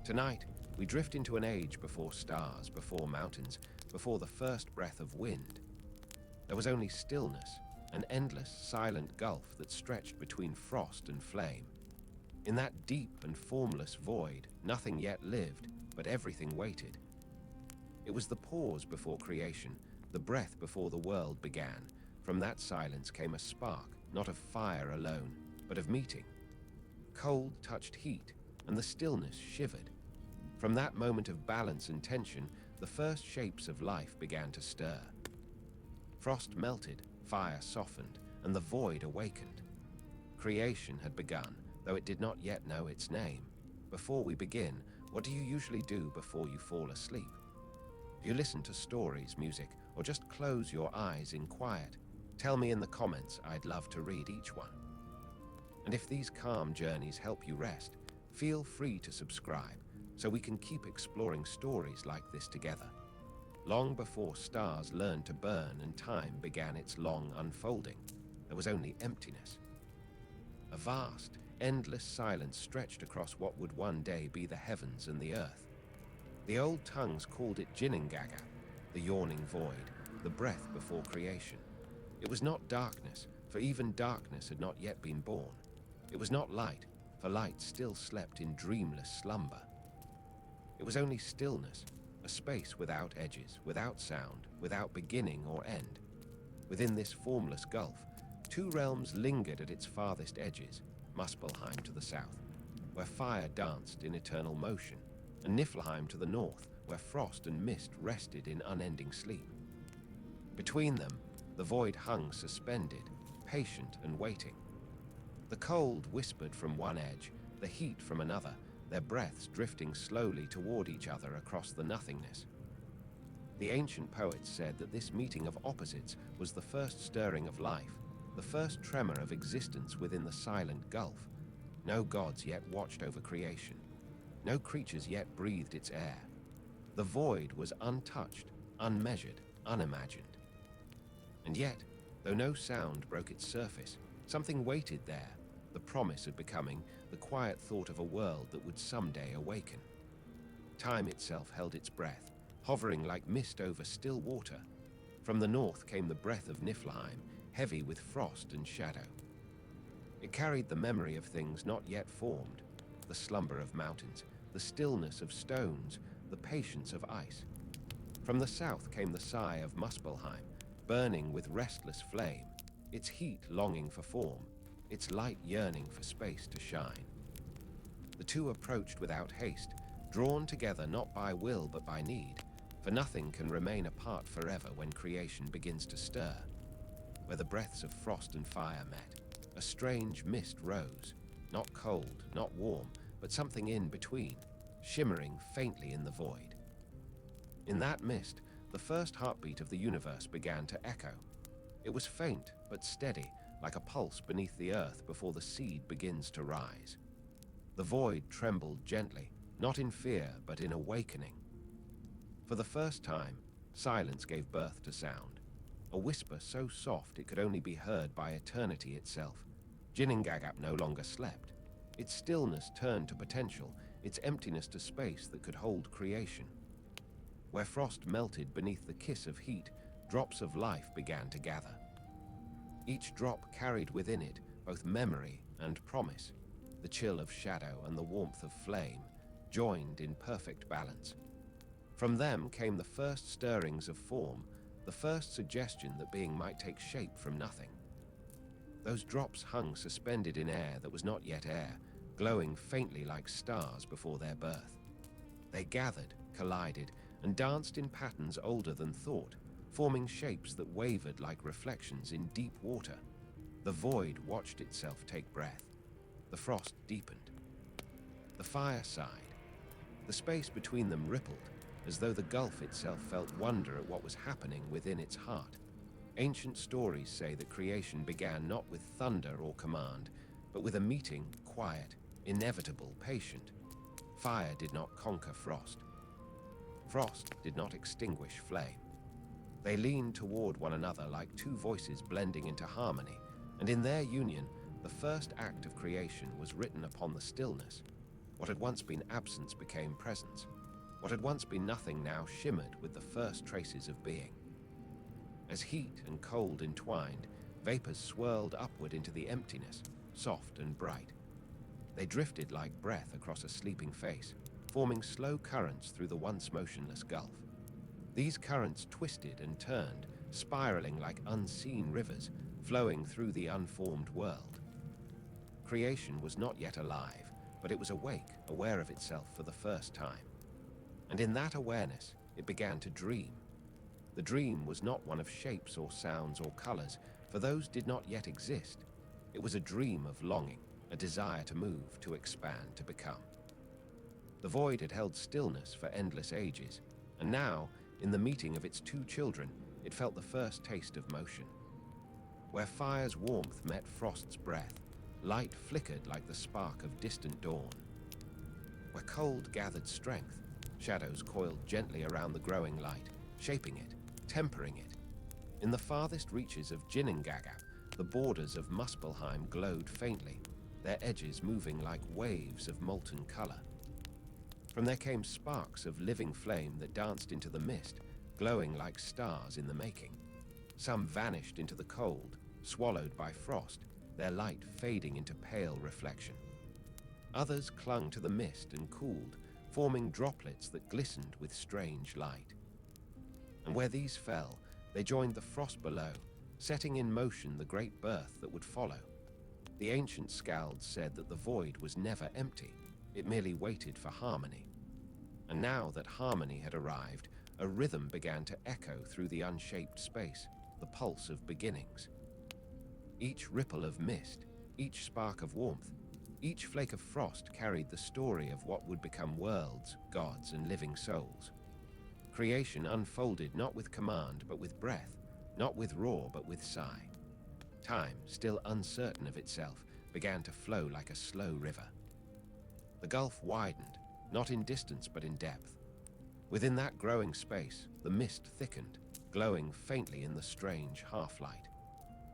Tonight, we drift into an age before stars, before mountains, before the first breath of wind. There was only stillness, an endless, silent gulf that stretched between frost and flame. In that deep and formless void, nothing yet lived, but everything waited. It was the pause before creation, the breath before the world began. From that silence came a spark, not of fire alone, but of meeting. Cold touched heat, and the stillness shivered. From that moment of balance and tension, the first shapes of life began to stir. Frost melted, fire softened, and the void awakened. Creation had begun, though it did not yet know its name. Before we begin, what do you usually do before you fall asleep? Do you listen to stories, music, or just close your eyes in quiet? Tell me in the comments, I'd love to read each one. And if these calm journeys help you rest, feel free to subscribe so we can keep exploring stories like this together. Long before stars learned to burn and time began its long unfolding, there was only emptiness. A vast, endless silence stretched across what would one day be the heavens and the earth. The old tongues called it Ginnungagap, the yawning void, the breath before creation. It was not darkness, for even darkness had not yet been born. It was not light, for light still slept in dreamless slumber. It was only stillness, a space without edges, without sound, without beginning or end. Within this formless gulf, two realms lingered at its farthest edges, Muspelheim to the south, where fire danced in eternal motion, and Niflheim to the north, where frost and mist rested in unending sleep. Between them, the void hung suspended, patient and waiting. The cold whispered from one edge, the heat from another, their breaths drifting slowly toward each other across the nothingness. The ancient poets said that this meeting of opposites was the first stirring of life, the first tremor of existence within the silent gulf. No gods yet watched over creation. No creatures yet breathed its air. The void was untouched, unmeasured, unimagined. And yet, though no sound broke its surface, something waited there, the promise of becoming, the quiet thought of a world that would someday awaken. Time itself held its breath, hovering like mist over still water. From the north came the breath of Niflheim, heavy with frost and shadow. It carried the memory of things not yet formed, the slumber of mountains, the stillness of stones, the patience of ice. From the south came the sigh of Muspelheim, burning with restless flame, its heat longing for form, its light yearning for space to shine. The two approached without haste, drawn together not by will but by need, for nothing can remain apart forever when creation begins to stir. Where the breaths of frost and fire met, a strange mist rose, not cold, not warm, but something in between, shimmering faintly in the void. In that mist, the first heartbeat of the universe began to echo. It was faint but steady, like a pulse beneath the earth before the seed begins to rise. The void trembled gently, not in fear but in awakening. For the first time, silence gave birth to sound, a whisper so soft it could only be heard by eternity itself. Ginnungagap no longer slept. Its stillness turned to potential, its emptiness to space that could hold creation. Where frost melted beneath the kiss of heat, drops of life began to gather. Each drop carried within it both memory and promise, the chill of shadow and the warmth of flame, joined in perfect balance. From them came the first stirrings of form, the first suggestion that being might take shape from nothing. Those drops hung suspended in air that was not yet air, glowing faintly like stars before their birth. They gathered, collided, and danced in patterns older than thought, forming shapes that wavered like reflections in deep water. The void watched itself take breath. The frost deepened. The fire sighed. The space between them rippled, as though the gulf itself felt wonder at what was happening within its heart. Ancient stories say that creation began not with thunder or command, but with a meeting, quiet, inevitable, patient. Fire did not conquer frost. Frost did not extinguish flame. They leaned toward one another like two voices blending into harmony, and in their union, the first act of creation was written upon the stillness. What had once been absence became presence. What had once been nothing now shimmered with the first traces of being. As heat and cold entwined, vapors swirled upward into the emptiness, soft and bright. They drifted like breath across a sleeping face, forming slow currents through the once motionless gulf. These currents twisted and turned, spiraling like unseen rivers, flowing through the unformed world. Creation was not yet alive, but it was awake, aware of itself for the first time. And in that awareness, it began to dream. The dream was not one of shapes or sounds or colors, for those did not yet exist. It was a dream of longing, a desire to move, to expand, to become. The void had held stillness for endless ages, and now, in the meeting of its two children, it felt the first taste of motion. Where fire's warmth met frost's breath, light flickered like the spark of distant dawn. Where cold gathered strength, shadows coiled gently around the growing light, shaping it, tempering it. In the farthest reaches of Ginnungagap, the borders of Muspelheim glowed faintly, their edges moving like waves of molten color. From there came sparks of living flame that danced into the mist, glowing like stars in the making. Some vanished into the cold, swallowed by frost, their light fading into pale reflection. Others clung to the mist and cooled, forming droplets that glistened with strange light. And where these fell, they joined the frost below, setting in motion the great birth that would follow. The ancient skalds said that the void was never empty, it merely waited for harmony. And now that harmony had arrived, a rhythm began to echo through the unshaped space, the pulse of beginnings. Each ripple of mist, each spark of warmth, each flake of frost carried the story of what would become worlds, gods, and living souls. Creation unfolded not with command but with breath, not with roar but with sigh. Time, still uncertain of itself, began to flow like a slow river. The gulf widened, not in distance but in depth. Within that growing space, the mist thickened, glowing faintly in the strange half-light.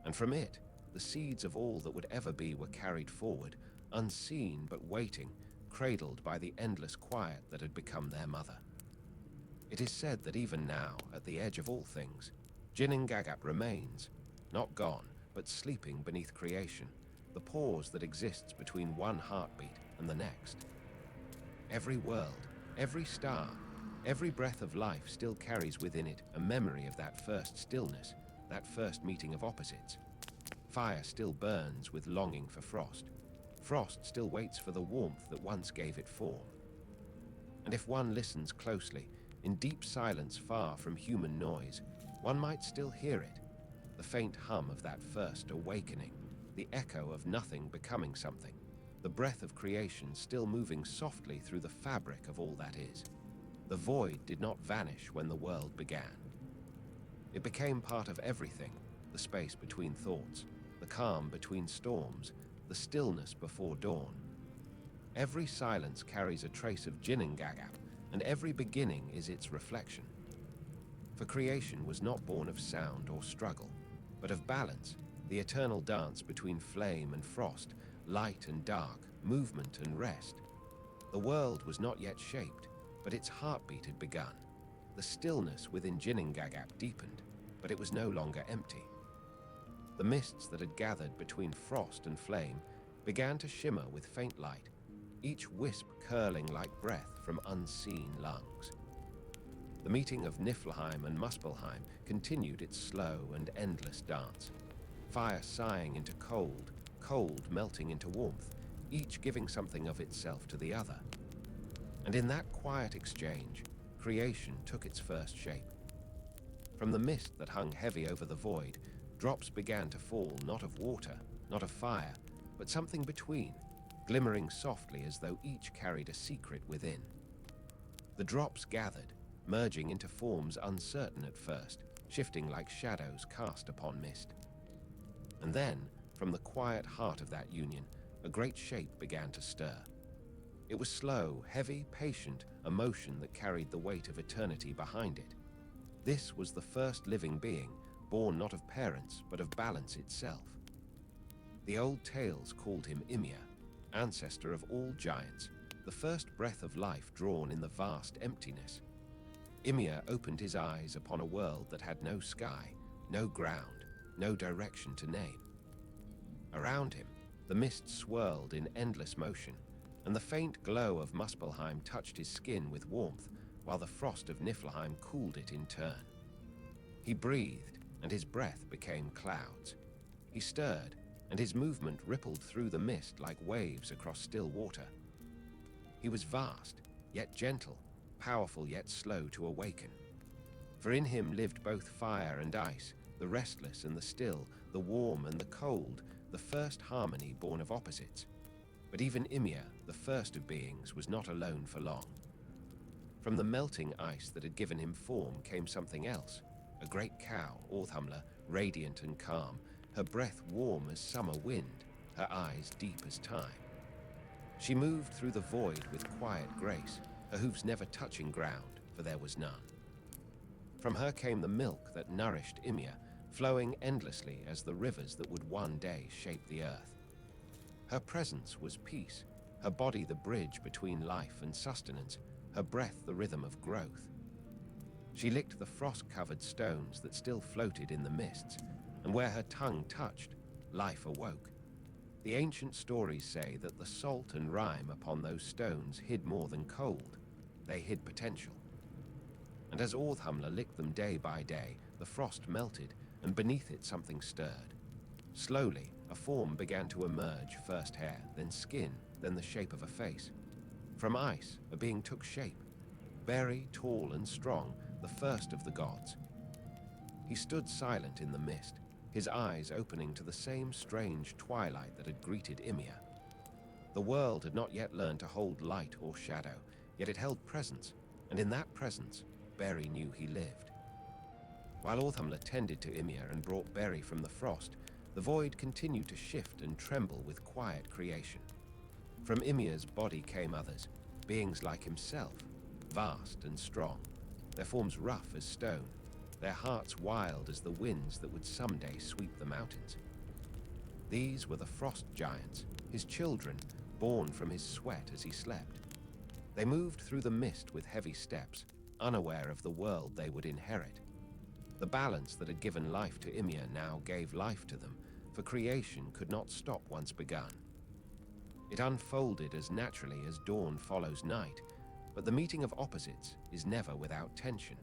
And from it, the seeds of all that would ever be were carried forward, unseen but waiting, cradled by the endless quiet that had become their mother. It is said that even now, at the edge of all things, Ginnungagap remains, not gone, but sleeping beneath creation, the pause that exists between one heartbeat and the next. Every world, every star, every breath of life still carries within it a memory of that first stillness, that first meeting of opposites. Fire still burns with longing for frost. Frost still waits for the warmth that once gave it form. And if one listens closely, in deep silence far from human noise, one might still hear it, the faint hum of that first awakening, the echo of nothing becoming something, the breath of creation still moving softly through the fabric of all that is. The void did not vanish when the world began. It became part of everything, the space between thoughts, the calm between storms, the stillness before dawn. Every silence carries a trace of Ginnungagap, and every beginning is its reflection. For creation was not born of sound or struggle, but of balance, the eternal dance between flame and frost, light and dark, movement and rest. The world was not yet shaped, but its heartbeat had begun. The stillness within Ginnungagap deepened, but it was no longer empty. The mists that had gathered between frost and flame began to shimmer with faint light, each wisp curling like breath from unseen lungs. The meeting of Niflheim and Muspelheim continued its slow and endless dance, fire sighing into cold, cold melting into warmth, each giving something of itself to the other. And in that quiet exchange, creation took its first shape. From the mist that hung heavy over the void, drops began to fall, not of water, not of fire, but something between, glimmering softly as though each carried a secret within. The drops gathered, merging into forms uncertain at first, shifting like shadows cast upon mist. And then, from the quiet heart of that union, a great shape began to stir. It was slow, heavy, patient, a motion that carried the weight of eternity behind it. This was the first living being, born not of parents, but of balance itself. The old tales called him Ymir, ancestor of all giants, the first breath of life drawn in the vast emptiness. Ymir opened his eyes upon a world that had no sky, no ground, no direction to name. Around him, the mist swirled in endless motion, and the faint glow of Muspelheim touched his skin with warmth, while the frost of Niflheim cooled it in turn. He breathed, and his breath became clouds. He stirred, and his movement rippled through the mist like waves across still water. He was vast, yet gentle, powerful yet slow to awaken. For in him lived both fire and ice, the restless and the still, the warm and the cold, the first harmony born of opposites. But even Ymir, the first of beings, was not alone for long. From the melting ice that had given him form came something else, a great cow, Orthamla, radiant and calm, her breath warm as summer wind, her eyes deep as time. She moved through the void with quiet grace, her hooves never touching ground, for there was none. From her came the milk that nourished Ymir, flowing endlessly as the rivers that would one day shape the earth. Her presence was peace, her body the bridge between life and sustenance, her breath the rhythm of growth. She licked the frost-covered stones that still floated in the mists, and where her tongue touched, life awoke. The ancient stories say that the salt and rime upon those stones hid more than cold. They hid potential. And as Orthamla licked them day by day, the frost melted, and beneath it something stirred. Slowly, a form began to emerge, first hair, then skin, then the shape of a face. From ice, a being took shape. Very tall and strong, the first of the gods. He stood silent in the mist, his eyes opening to the same strange twilight that had greeted Ymir. The world had not yet learned to hold light or shadow, yet it held presence, and in that presence, Beri knew he lived. While Orthamla tended to Ymir and brought Beri from the frost, the void continued to shift and tremble with quiet creation. From Ymir's body came others, beings like himself, vast and strong, their forms rough as stone, their hearts wild as the winds that would someday sweep the mountains. These were the frost giants, his children, born from his sweat as he slept. They moved through the mist with heavy steps, unaware of the world they would inherit. The balance that had given life to Ymir now gave life to them, for creation could not stop once begun. It unfolded as naturally as dawn follows night, but the meeting of opposites is never without tension.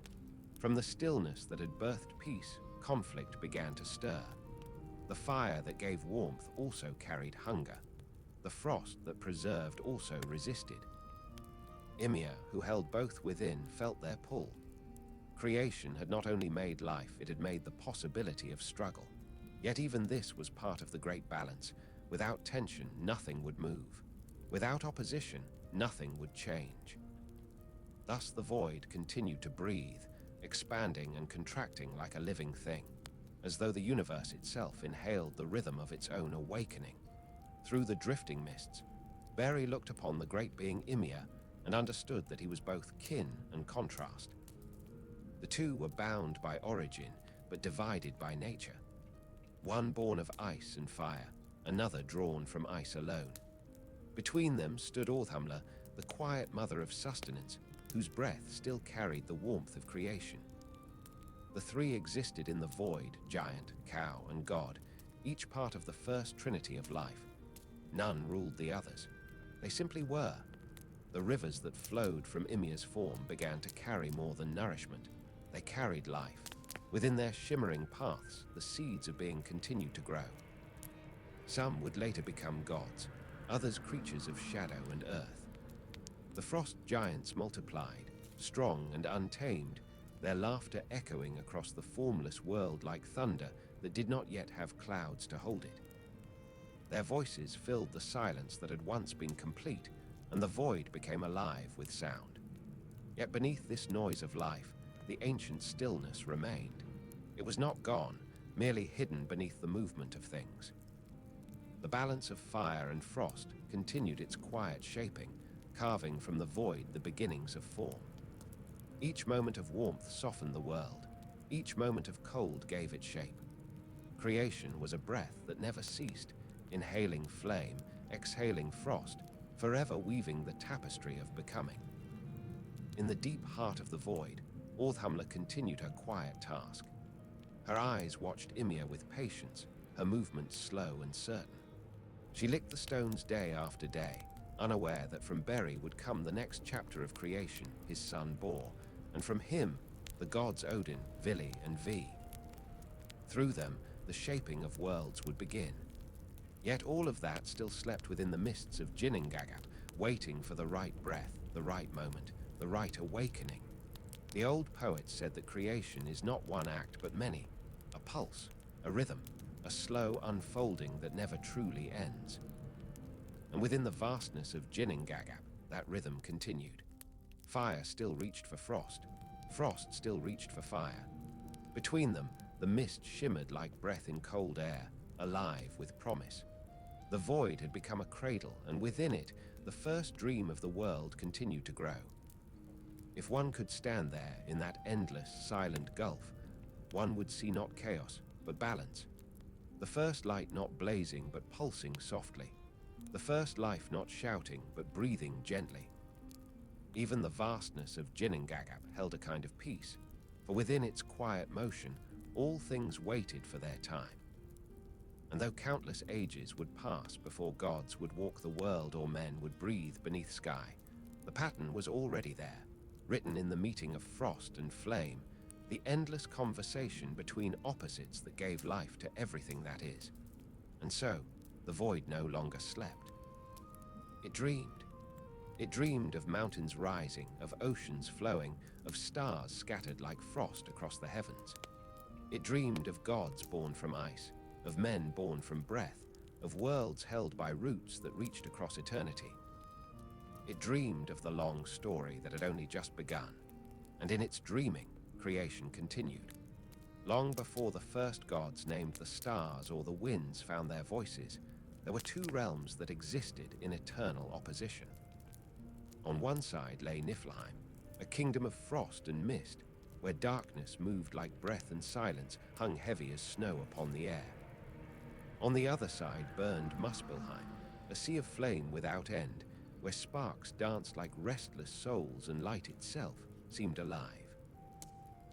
From the stillness that had birthed peace, conflict began to stir. The fire that gave warmth also carried hunger. The frost that preserved also resisted. Ymir, who held both within, felt their pull. Creation had not only made life, it had made the possibility of struggle. Yet even this was part of the great balance. Without tension, nothing would move. Without opposition, nothing would change. Thus the void continued to breathe, expanding and contracting like a living thing, as though the universe itself inhaled the rhythm of its own awakening. Through the drifting mists, Beri looked upon the great being Ymir and understood that he was both kin and contrast. The two were bound by origin, but divided by nature. One born of ice and fire, another drawn from ice alone. Between them stood Orthamla, the quiet mother of sustenance, whose breath still carried the warmth of creation. The three existed in the void, giant, cow, and god, each part of the first trinity of life. None ruled the others. They simply were. The rivers that flowed from Ymir's form began to carry more than nourishment. They carried life. Within their shimmering paths, the seeds of being continued to grow. Some would later become gods, others creatures of shadow and earth. The frost giants multiplied, strong and untamed, their laughter echoing across the formless world like thunder that did not yet have clouds to hold it. Their voices filled the silence that had once been complete, and the void became alive with sound. Yet beneath this noise of life, the ancient stillness remained. It was not gone, merely hidden beneath the movement of things. The balance of fire and frost continued its quiet shaping, carving from the void the beginnings of form. Each moment of warmth softened the world. Each moment of cold gave it shape. Creation was a breath that never ceased, inhaling flame, exhaling frost, forever weaving the tapestry of becoming. In the deep heart of the void, Orthamla continued her quiet task. Her eyes watched Ymir with patience, her movements slow and certain. She licked the stones day after day, unaware that from Beri would come the next chapter of creation his son bore, and from him the gods Odin, Vili, and Vi. Through them, the shaping of worlds would begin. Yet all of that still slept within the mists of Ginnungagap, waiting for the right breath, the right moment, the right awakening. The old poets said that creation is not one act but many, a pulse, a rhythm, a slow unfolding that never truly ends. And within the vastness of Ginnungagap, that rhythm continued. Fire still reached for frost, frost still reached for fire. Between them, the mist shimmered like breath in cold air, alive with promise. The void had become a cradle, and within it, the first dream of the world continued to grow. If one could stand there in that endless, silent gulf, one would see not chaos, but balance. The first light not blazing, but pulsing softly. The first life not shouting, but breathing gently. Even the vastness of Ginnungagap held a kind of peace, for within its quiet motion, all things waited for their time. And though countless ages would pass before gods would walk the world or men would breathe beneath sky, the pattern was already there, written in the meeting of frost and flame, the endless conversation between opposites that gave life to everything that is. And so, the void no longer slept. It dreamed. It dreamed of mountains rising, of oceans flowing, of stars scattered like frost across the heavens. It dreamed of gods born from ice, of men born from breath, of worlds held by roots that reached across eternity. It dreamed of the long story that had only just begun, and in its dreaming, creation continued. Long before the first gods named the stars or the winds found their voices, there were two realms that existed in eternal opposition. On one side lay Niflheim, a kingdom of frost and mist, where darkness moved like breath and silence hung heavy as snow upon the air. On the other side burned Muspelheim, a sea of flame without end, where sparks danced like restless souls and light itself seemed alive.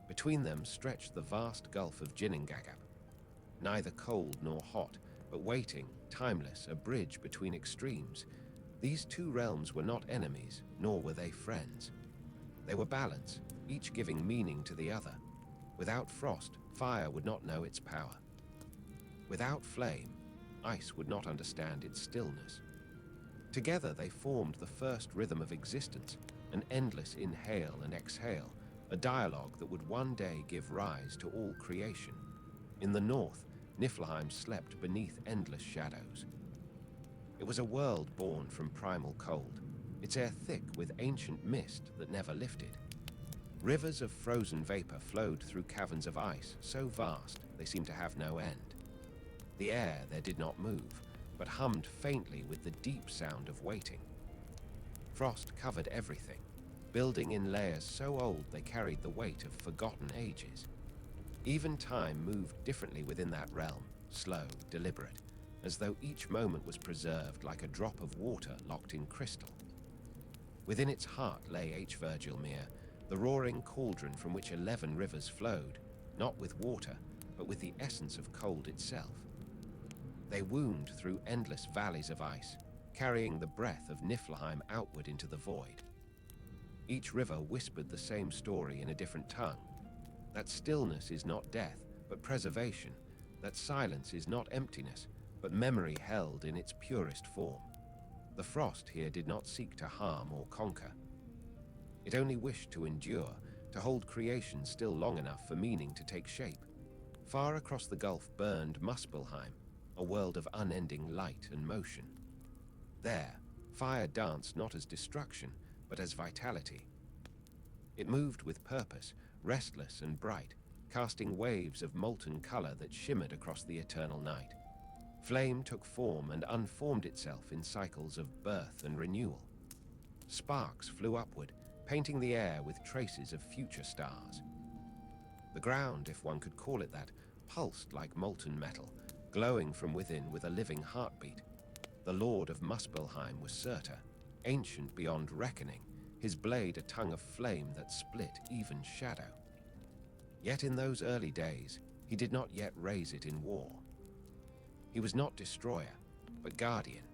Between them stretched the vast gulf of Ginnungagap, neither cold nor hot, but waiting, timeless, a bridge between extremes. These two realms were not enemies, nor were they friends. They were balance, each giving meaning to the other. Without frost, fire would not know its power. Without flame, ice would not understand its stillness. Together they formed the first rhythm of existence, an endless inhale and exhale, a dialogue that would one day give rise to all creation. In the north, Niflheim slept beneath endless shadows. It was a world born from primal cold, its air thick with ancient mist that never lifted. Rivers of frozen vapor flowed through caverns of ice so vast they seemed to have no end. The air there did not move, but hummed faintly with the deep sound of waiting. Frost covered everything, building in layers so old they carried the weight of forgotten ages. Even time moved differently within that realm, slow, deliberate, as though each moment was preserved like a drop of water locked in crystal. Within its heart lay Virgilmere, the roaring cauldron from which 11 rivers flowed, not with water, but with the essence of cold itself. They wound through endless valleys of ice, carrying the breath of Niflheim outward into the void. Each river whispered the same story in a different tongue. That stillness is not death, but preservation. That silence is not emptiness, but memory held in its purest form. The frost here did not seek to harm or conquer. It only wished to endure, to hold creation still long enough for meaning to take shape. Far across the gulf burned Muspelheim, a world of unending light and motion. There, fire danced not as destruction, but as vitality. It moved with purpose, restless and bright, casting waves of molten color that shimmered across the eternal night. Flame took form and unformed itself in cycles of birth and renewal. Sparks flew upward, painting the air with traces of future stars. The ground, if one could call it that, pulsed like molten metal, glowing from within with a living heartbeat. The lord of Muspelheim was Surtur, ancient beyond reckoning, his blade a tongue of flame that split even shadow. Yet in those early days, he did not yet raise it in war. He was not destroyer, but guardian,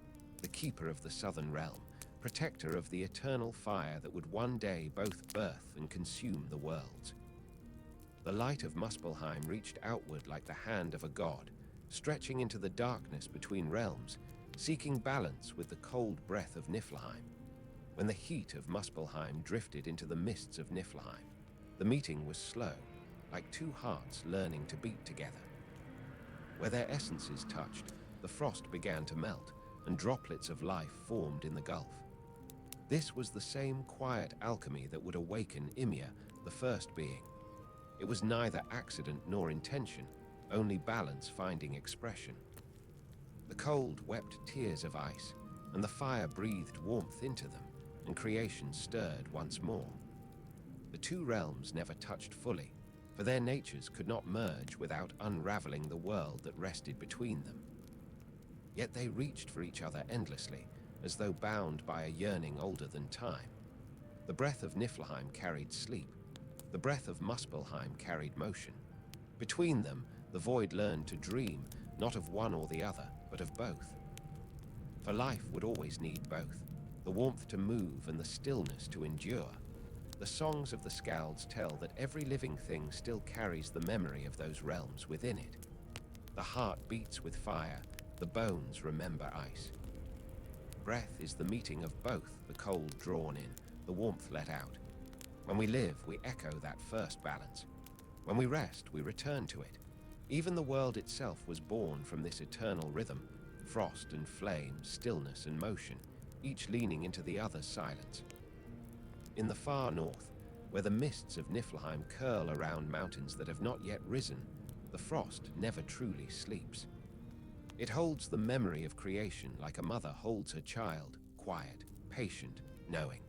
the keeper of the southern realm, protector of the eternal fire that would one day both birth and consume the worlds. The light of Muspelheim reached outward like the hand of a god, stretching into the darkness between realms, seeking balance with the cold breath of Niflheim. When the heat of Muspelheim drifted into the mists of Niflheim, the meeting was slow, like two hearts learning to beat together. Where their essences touched, the frost began to melt, and droplets of life formed in the gulf. This was the same quiet alchemy that would awaken Ymir, the first being. It was neither accident nor intention, only balance finding expression. The cold wept tears of ice, and the fire breathed warmth into them, and creation stirred once more. The two realms never touched fully, for their natures could not merge without unraveling the world that rested between them. Yet they reached for each other endlessly, as though bound by a yearning older than time. The breath of Niflheim carried sleep. The breath of Muspelheim carried motion. Between them, the void learned to dream, not of one or the other, but of both. For life would always need both, the warmth to move and the stillness to endure. The songs of the Skalds tell that every living thing still carries the memory of those realms within it. The heart beats with fire, the bones remember ice. Breath is the meeting of both, the cold drawn in, the warmth let out. When we live, we echo that first balance. When we rest, we return to it. Even the world itself was born from this eternal rhythm, frost and flame, stillness and motion, each leaning into the other's silence. In the far north, where the mists of Niflheim curl around mountains that have not yet risen, the frost never truly sleeps. It holds the memory of creation like a mother holds her child, quiet, patient, knowing.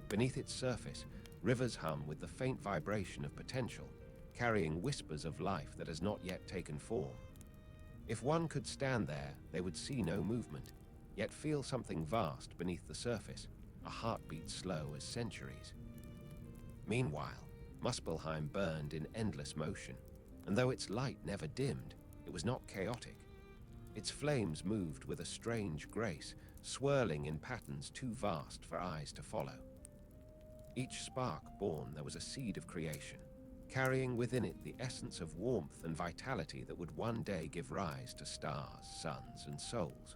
Beneath its surface, rivers hum with the faint vibration of potential, carrying whispers of life that has not yet taken form. If one could stand there, they would see no movement, yet feel something vast beneath the surface, a heartbeat slow as centuries. Meanwhile, Muspelheim burned in endless motion, and though its light never dimmed, it was not chaotic. Its flames moved with a strange grace, swirling in patterns too vast for eyes to follow. Each spark born, there was a seed of creation, carrying within it the essence of warmth and vitality that would one day give rise to stars, suns, and souls.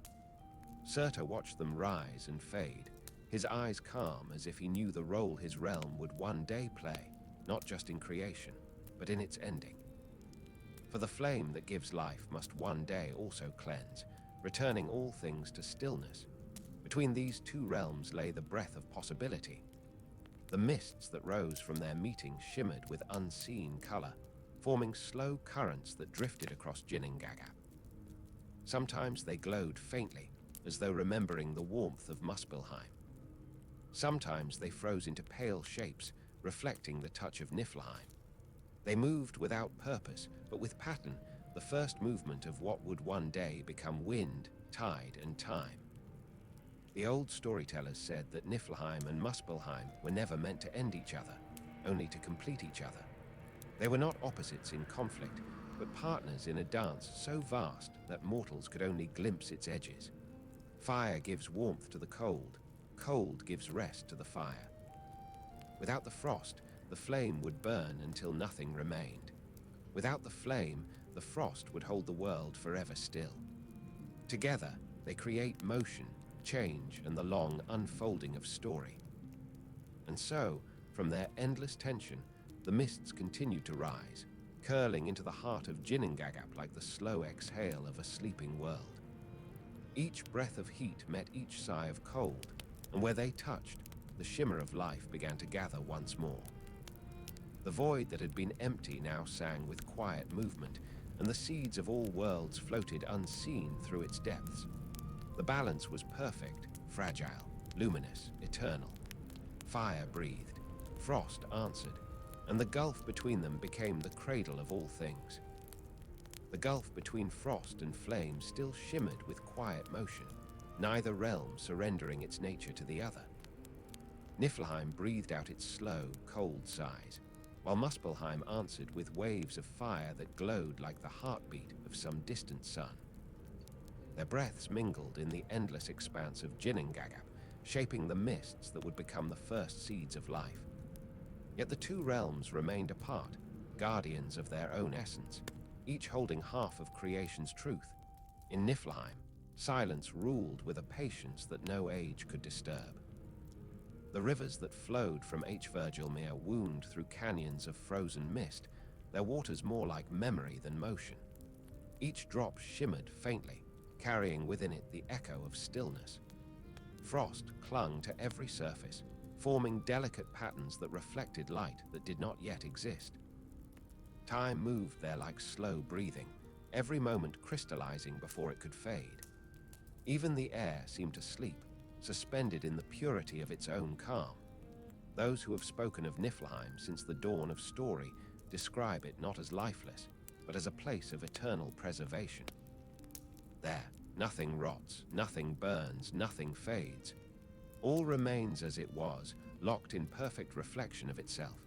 Surtur watched them rise and fade, his eyes calm as if he knew the role his realm would one day play, not just in creation, but in its ending. For the flame that gives life must one day also cleanse, returning all things to stillness. Between these two realms lay the breath of possibility. The mists that rose from their meeting shimmered with unseen color, forming slow currents that drifted across Ginnungagap. Sometimes they glowed faintly, as though remembering the warmth of Muspelheim. Sometimes they froze into pale shapes, reflecting the touch of Niflheim. They moved without purpose, but with pattern, the first movement of what would one day become wind, tide, and time. The old storytellers said that Niflheim and Muspelheim were never meant to end each other, only to complete each other. They were not opposites in conflict, but partners in a dance so vast that mortals could only glimpse its edges. Fire gives warmth to the cold, cold gives rest to the fire. Without the frost, the flame would burn until nothing remained. Without the flame, the frost would hold the world forever still. Together, they create motion, change, and the long unfolding of story. And so, from their endless tension, the mists continued to rise, curling into the heart of Ginnungagap like the slow exhale of a sleeping world. Each breath of heat met each sigh of cold, and where they touched, the shimmer of life began to gather once more. The void that had been empty now sang with quiet movement, and the seeds of all worlds floated unseen through its depths. The balance was perfect, fragile, luminous, eternal. Fire breathed, frost answered, and the gulf between them became the cradle of all things. The gulf between frost and flame still shimmered with quiet motion. neither realm surrendering its nature to the other. Niflheim breathed out its slow, cold sighs, while Muspelheim answered with waves of fire that glowed like the heartbeat of some distant sun. Their breaths mingled in the endless expanse of Ginnungagap, shaping the mists that would become the first seeds of life. Yet the two realms remained apart, guardians of their own essence, each holding half of creation's truth. In Niflheim, silence ruled with a patience that no age could disturb. The rivers that flowed from Ymir wound through canyons of frozen mist, their waters more like memory than motion. Each drop shimmered faintly, carrying within it the echo of stillness. Frost clung to every surface, forming delicate patterns that reflected light that did not yet exist. Time moved there like slow breathing, every moment crystallizing before it could fade. Even the air seemed to sleep, suspended in the purity of its own calm. Those who have spoken of Niflheim since the dawn of story describe it not as lifeless, but as a place of eternal preservation. There, nothing rots, nothing burns, nothing fades. All remains as it was, locked in perfect reflection of itself.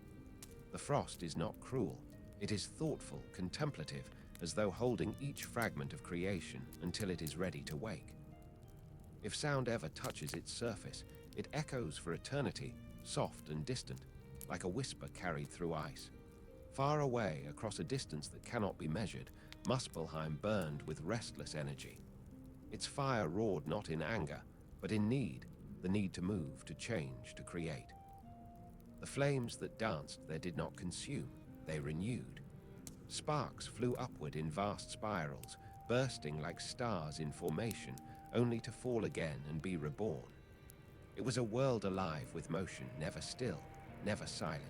The frost is not cruel. It is thoughtful, contemplative, as though holding each fragment of creation until it is ready to wake. If sound ever touches its surface, it echoes for eternity, soft and distant, like a whisper carried through ice. Far away, across a distance that cannot be measured, Muspelheim burned with restless energy. Its fire roared not in anger, but in need, the need to move, to change, to create. The flames that danced there did not consume, they renewed. Sparks flew upward in vast spirals, bursting like stars in formation, only to fall again and be reborn. It was a world alive with motion, never still, never silent.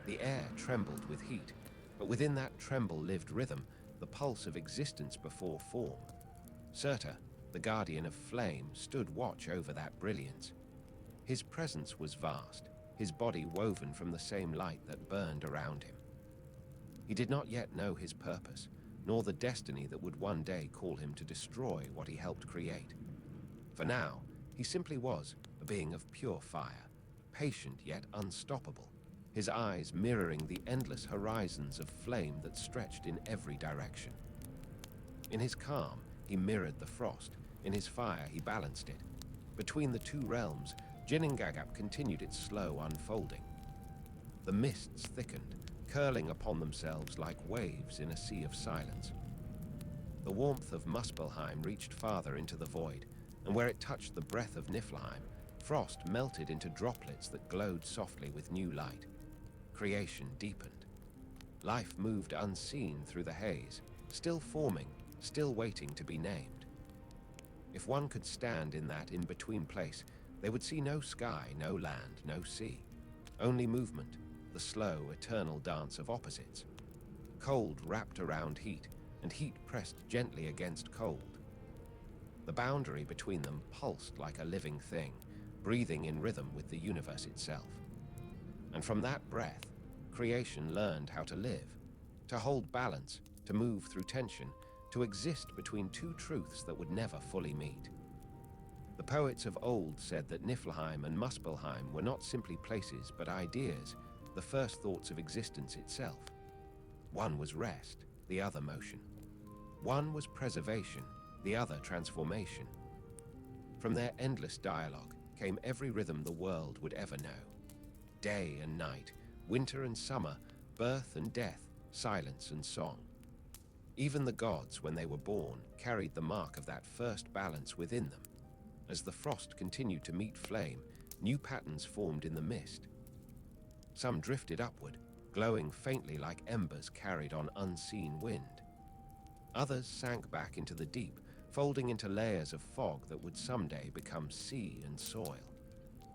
The air trembled with heat, but within that tremble lived rhythm, the pulse of existence before form. Surtur, the guardian of flame, stood watch over that brilliance. His presence was vast, his body woven from the same light that burned around him. He did not yet know his purpose, nor the destiny that would one day call him to destroy what he helped create. For now, he simply was a being of pure fire, patient yet unstoppable, his eyes mirroring the endless horizons of flame that stretched in every direction. In his calm, he mirrored the frost. In his fire, he balanced it. Between the two realms, Ginnungagap continued its slow unfolding. The mists thickened, curling upon themselves like waves in a sea of silence. The warmth of Muspelheim reached farther into the void, and where it touched the breath of Niflheim, frost melted into droplets that glowed softly with new light. Creation deepened. Life moved unseen through the haze, still forming, still waiting to be named. If one could stand in that in-between place, they would see no sky, no land, no sea. Only movement, the slow, eternal dance of opposites. Cold wrapped around heat, and heat pressed gently against cold. The boundary between them pulsed like a living thing, breathing in rhythm with the universe itself. And from that breath, creation learned how to live, to hold balance, to move through tension, to exist between two truths that would never fully meet. The poets of old said that Niflheim and Muspelheim were not simply places but ideas, the first thoughts of existence itself. One was rest, the other motion. One was preservation, the other transformation. From their endless dialogue came every rhythm the world would ever know. Day and night, winter and summer, birth and death, silence and song. Even the gods, when they were born, carried the mark of that first balance within them. As the frost continued to meet flame, new patterns formed in the mist. Some drifted upward, glowing faintly like embers carried on unseen wind. Others sank back into the deep, folding into layers of fog that would someday become sea and soil.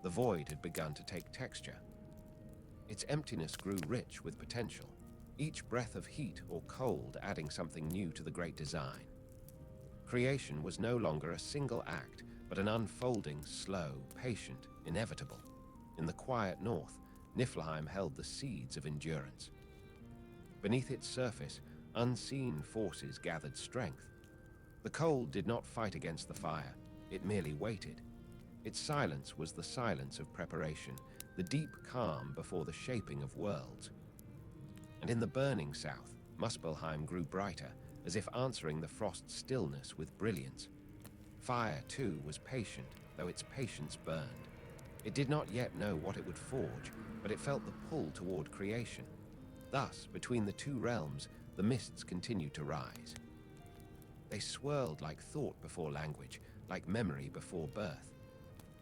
The void had begun to take texture. Its emptiness grew rich with potential, each breath of heat or cold adding something new to the great design. Creation was no longer a single act, but an unfolding, slow, patient, inevitable. In the quiet north, Niflheim held the seeds of endurance. Beneath its surface, unseen forces gathered strength. The cold did not fight against the fire. It merely waited. Its silence was the silence of preparation, the deep calm before the shaping of worlds. And in the burning south, Muspelheim grew brighter, as if answering the frost's stillness with brilliance. Fire, too, was patient, though its patience burned. It did not yet know what it would forge, but it felt the pull toward creation. Thus, between the two realms, the mists continued to rise. They swirled like thought before language, like memory before birth.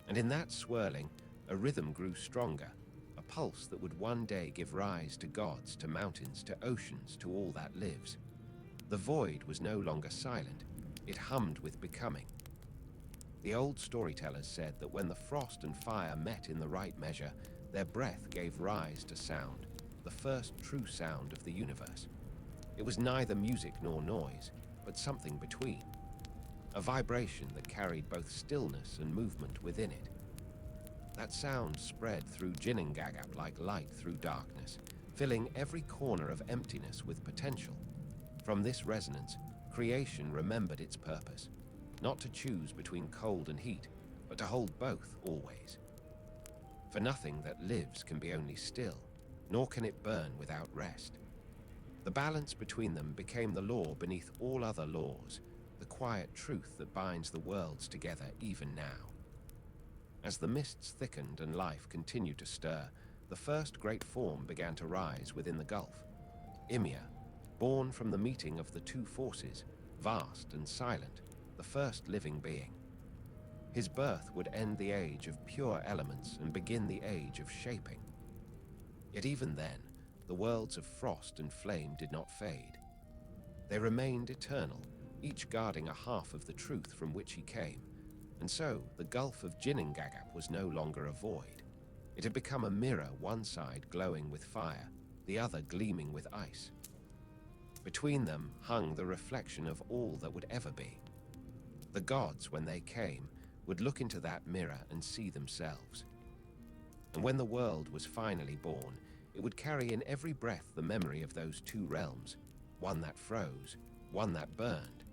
And in that swirling, a rhythm grew stronger, a pulse that would one day give rise to gods, to mountains, to oceans, to all that lives. The void was no longer silent, it hummed with becoming. The old storytellers said that when the frost and fire met in the right measure, their breath gave rise to sound, the first true sound of the universe. It was neither music nor noise, but something between. A vibration that carried both stillness and movement within it. That sound spread through Ginnungagap like light through darkness, filling every corner of emptiness with potential. From this resonance, creation remembered its purpose, not to choose between cold and heat, but to hold both always. For nothing that lives can be only still, nor can it burn without rest. The balance between them became the law beneath all other laws, the quiet truth that binds the worlds together even now. As the mists thickened and life continued to stir, the first great form began to rise within the gulf. Ymir, born from the meeting of the two forces, vast and silent, the first living being. His birth would end the age of pure elements and begin the age of shaping. Yet even then, the worlds of frost and flame did not fade. They remained eternal, each guarding a half of the truth from which he came, and so the gulf of Ginnungagap was no longer a void. It had become a mirror, one side glowing with fire, the other gleaming with ice. Between them hung the reflection of all that would ever be. The gods, when they came, would look into that mirror and see themselves. And when the world was finally born, it would carry in every breath the memory of those two realms, one that froze, one that burned,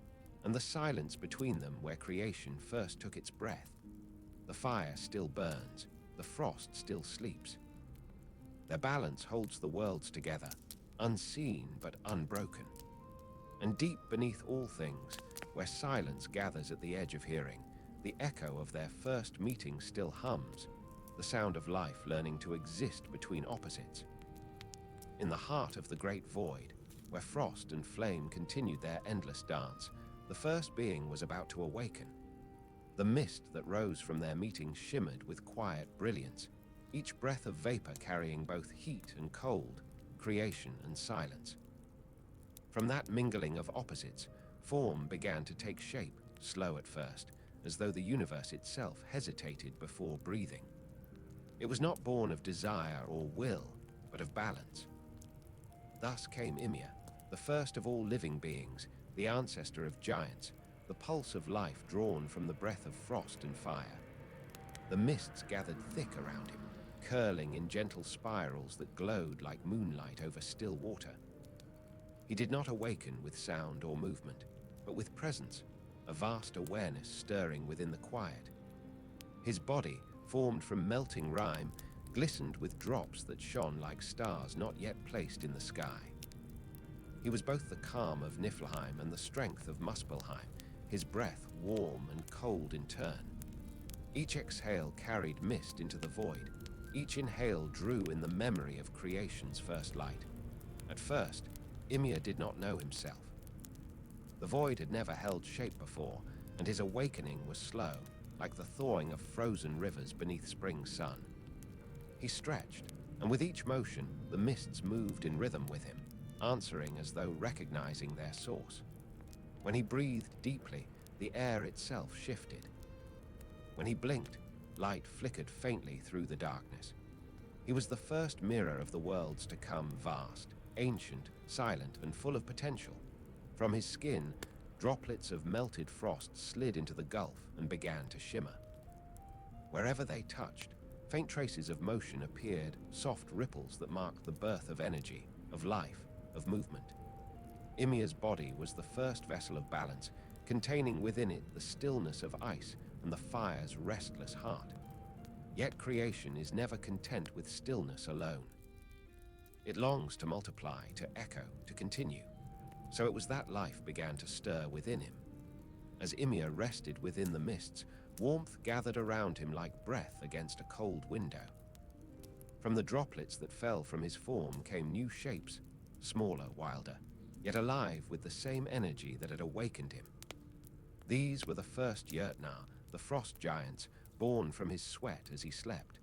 and the silence between them where creation first took its breath. The fire still burns, the frost still sleeps. Their balance holds the worlds together, unseen but unbroken. And deep beneath all things, where silence gathers at the edge of hearing, the echo of their first meeting still hums, the sound of life learning to exist between opposites. In the heart of the great void, where frost and flame continued their endless dance, the first being was about to awaken. The mist that rose from their meeting shimmered with quiet brilliance, each breath of vapor carrying both heat and cold, creation and silence. From that mingling of opposites, form began to take shape, slow at first, as though the universe itself hesitated before breathing. It was not born of desire or will, but of balance. Thus came Ymir, the first of all living beings, the ancestor of giants, the pulse of life drawn from the breath of frost and fire. The mists gathered thick around him, curling in gentle spirals that glowed like moonlight over still water. He did not awaken with sound or movement, but with presence, a vast awareness stirring within the quiet. His body, formed from melting rime, glistened with drops that shone like stars not yet placed in the sky. He was both the calm of Niflheim and the strength of Muspelheim, his breath warm and cold in turn. Each exhale carried mist into the void. Each inhale drew in the memory of creation's first light. At first, Ymir did not know himself. The void had never held shape before, and his awakening was slow, like the thawing of frozen rivers beneath spring's sun. He stretched, and with each motion, the mists moved in rhythm with him, answering as though recognizing their source. When he breathed deeply, the air itself shifted. When he blinked, light flickered faintly through the darkness. He was the first mirror of the worlds to come, vast, ancient, silent, and full of potential. From his skin, droplets of melted frost slid into the gulf and began to shimmer. Wherever they touched, faint traces of motion appeared, soft ripples that marked the birth of energy, of life, of movement. Ymir's body was the first vessel of balance, containing within it the stillness of ice, and the fire's restless heart. Yet creation is never content with stillness alone. It longs to multiply, to echo, to continue. So it was that life began to stir within him. As Ymir rested within the mists, warmth gathered around him like breath against a cold window. From the droplets that fell from his form came new shapes, smaller, wilder, yet alive with the same energy that had awakened him. These were the first Jötnar, the frost giants, born from his sweat as he slept.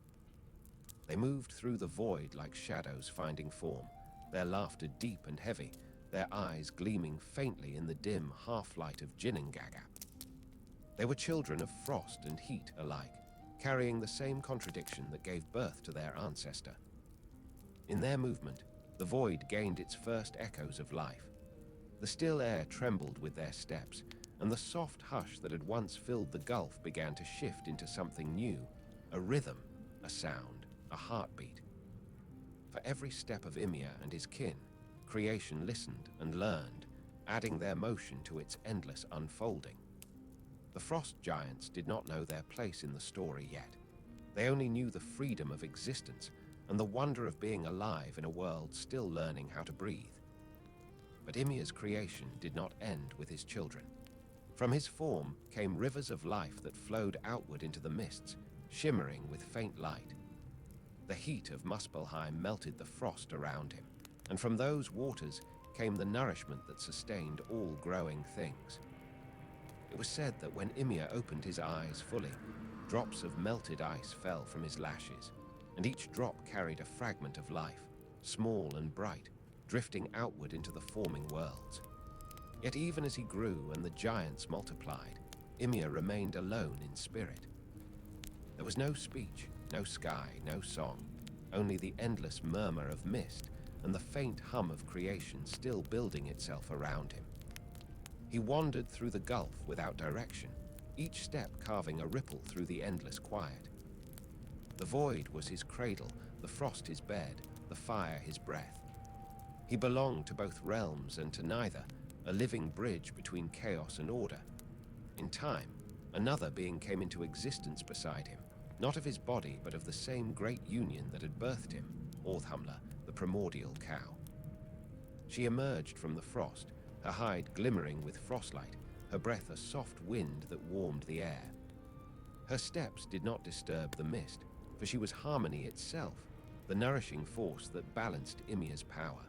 They moved through the void like shadows finding form, their laughter deep and heavy, their eyes gleaming faintly in the dim half-light of Ginnungagap. They were children of frost and heat alike, carrying the same contradiction that gave birth to their ancestor. In their movement, the void gained its first echoes of life. The still air trembled with their steps, and the soft hush that had once filled the gulf began to shift into something new, a rhythm, a sound, a heartbeat. For every step of Ymir and his kin, creation listened and learned, adding their motion to its endless unfolding. The frost giants did not know their place in the story yet. They only knew the freedom of existence and the wonder of being alive in a world still learning how to breathe. But Ymir's creation did not end with his children. From his form came rivers of life that flowed outward into the mists, shimmering with faint light. The heat of Muspelheim melted the frost around him, and from those waters came the nourishment that sustained all growing things. It was said that when Ymir opened his eyes fully, drops of melted ice fell from his lashes, and each drop carried a fragment of life, small and bright, drifting outward into the forming worlds. Yet even as he grew and the giants multiplied, Ymir remained alone in spirit. There was no speech, no sky, no song, only the endless murmur of mist and the faint hum of creation still building itself around him. He wandered through the gulf without direction, each step carving a ripple through the endless quiet. The void was his cradle, the frost his bed, the fire his breath. He belonged to both realms and to neither, a living bridge between chaos and order. In time, another being came into existence beside him, not of his body but of the same great union that had birthed him, Orthamla, the primordial cow. She emerged from the frost, her hide glimmering with frostlight, her breath a soft wind that warmed the air. Her steps did not disturb the mist, for she was harmony itself, the nourishing force that balanced Ymir's power.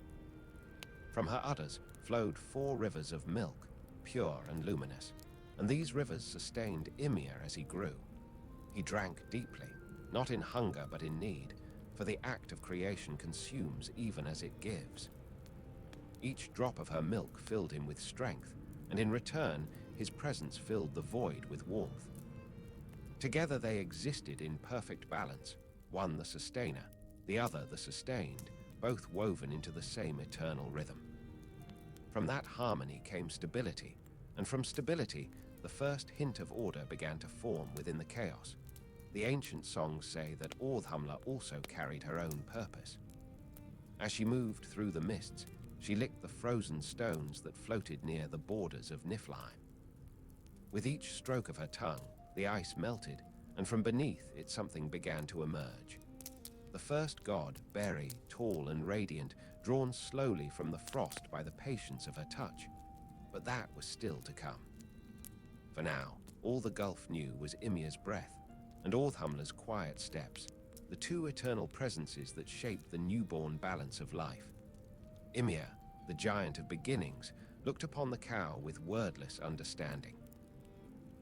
From her udders flowed 4 rivers of milk, pure and luminous, and these rivers sustained Ymir as he grew. He drank deeply, not in hunger but in need, for the act of creation consumes even as it gives. Each drop of her milk filled him with strength, and in return, his presence filled the void with warmth. Together they existed in perfect balance, one the sustainer, the other the sustained, both woven into the same eternal rhythm. From that harmony came stability, and from stability, the first hint of order began to form within the chaos. The ancient songs say that Orthamla also carried her own purpose. As she moved through the mists, she licked the frozen stones that floated near the borders of Niflheim. With each stroke of her tongue, the ice melted, and from beneath it something began to emerge. The first god, Beri, tall and radiant, drawn slowly from the frost by the patience of her touch. But that was still to come. For now, all the gulf knew was Ymir's breath, and Orthamla's quiet steps, the 2 eternal presences that shaped the newborn balance of life. Ymir, the giant of beginnings, looked upon the cow with wordless understanding.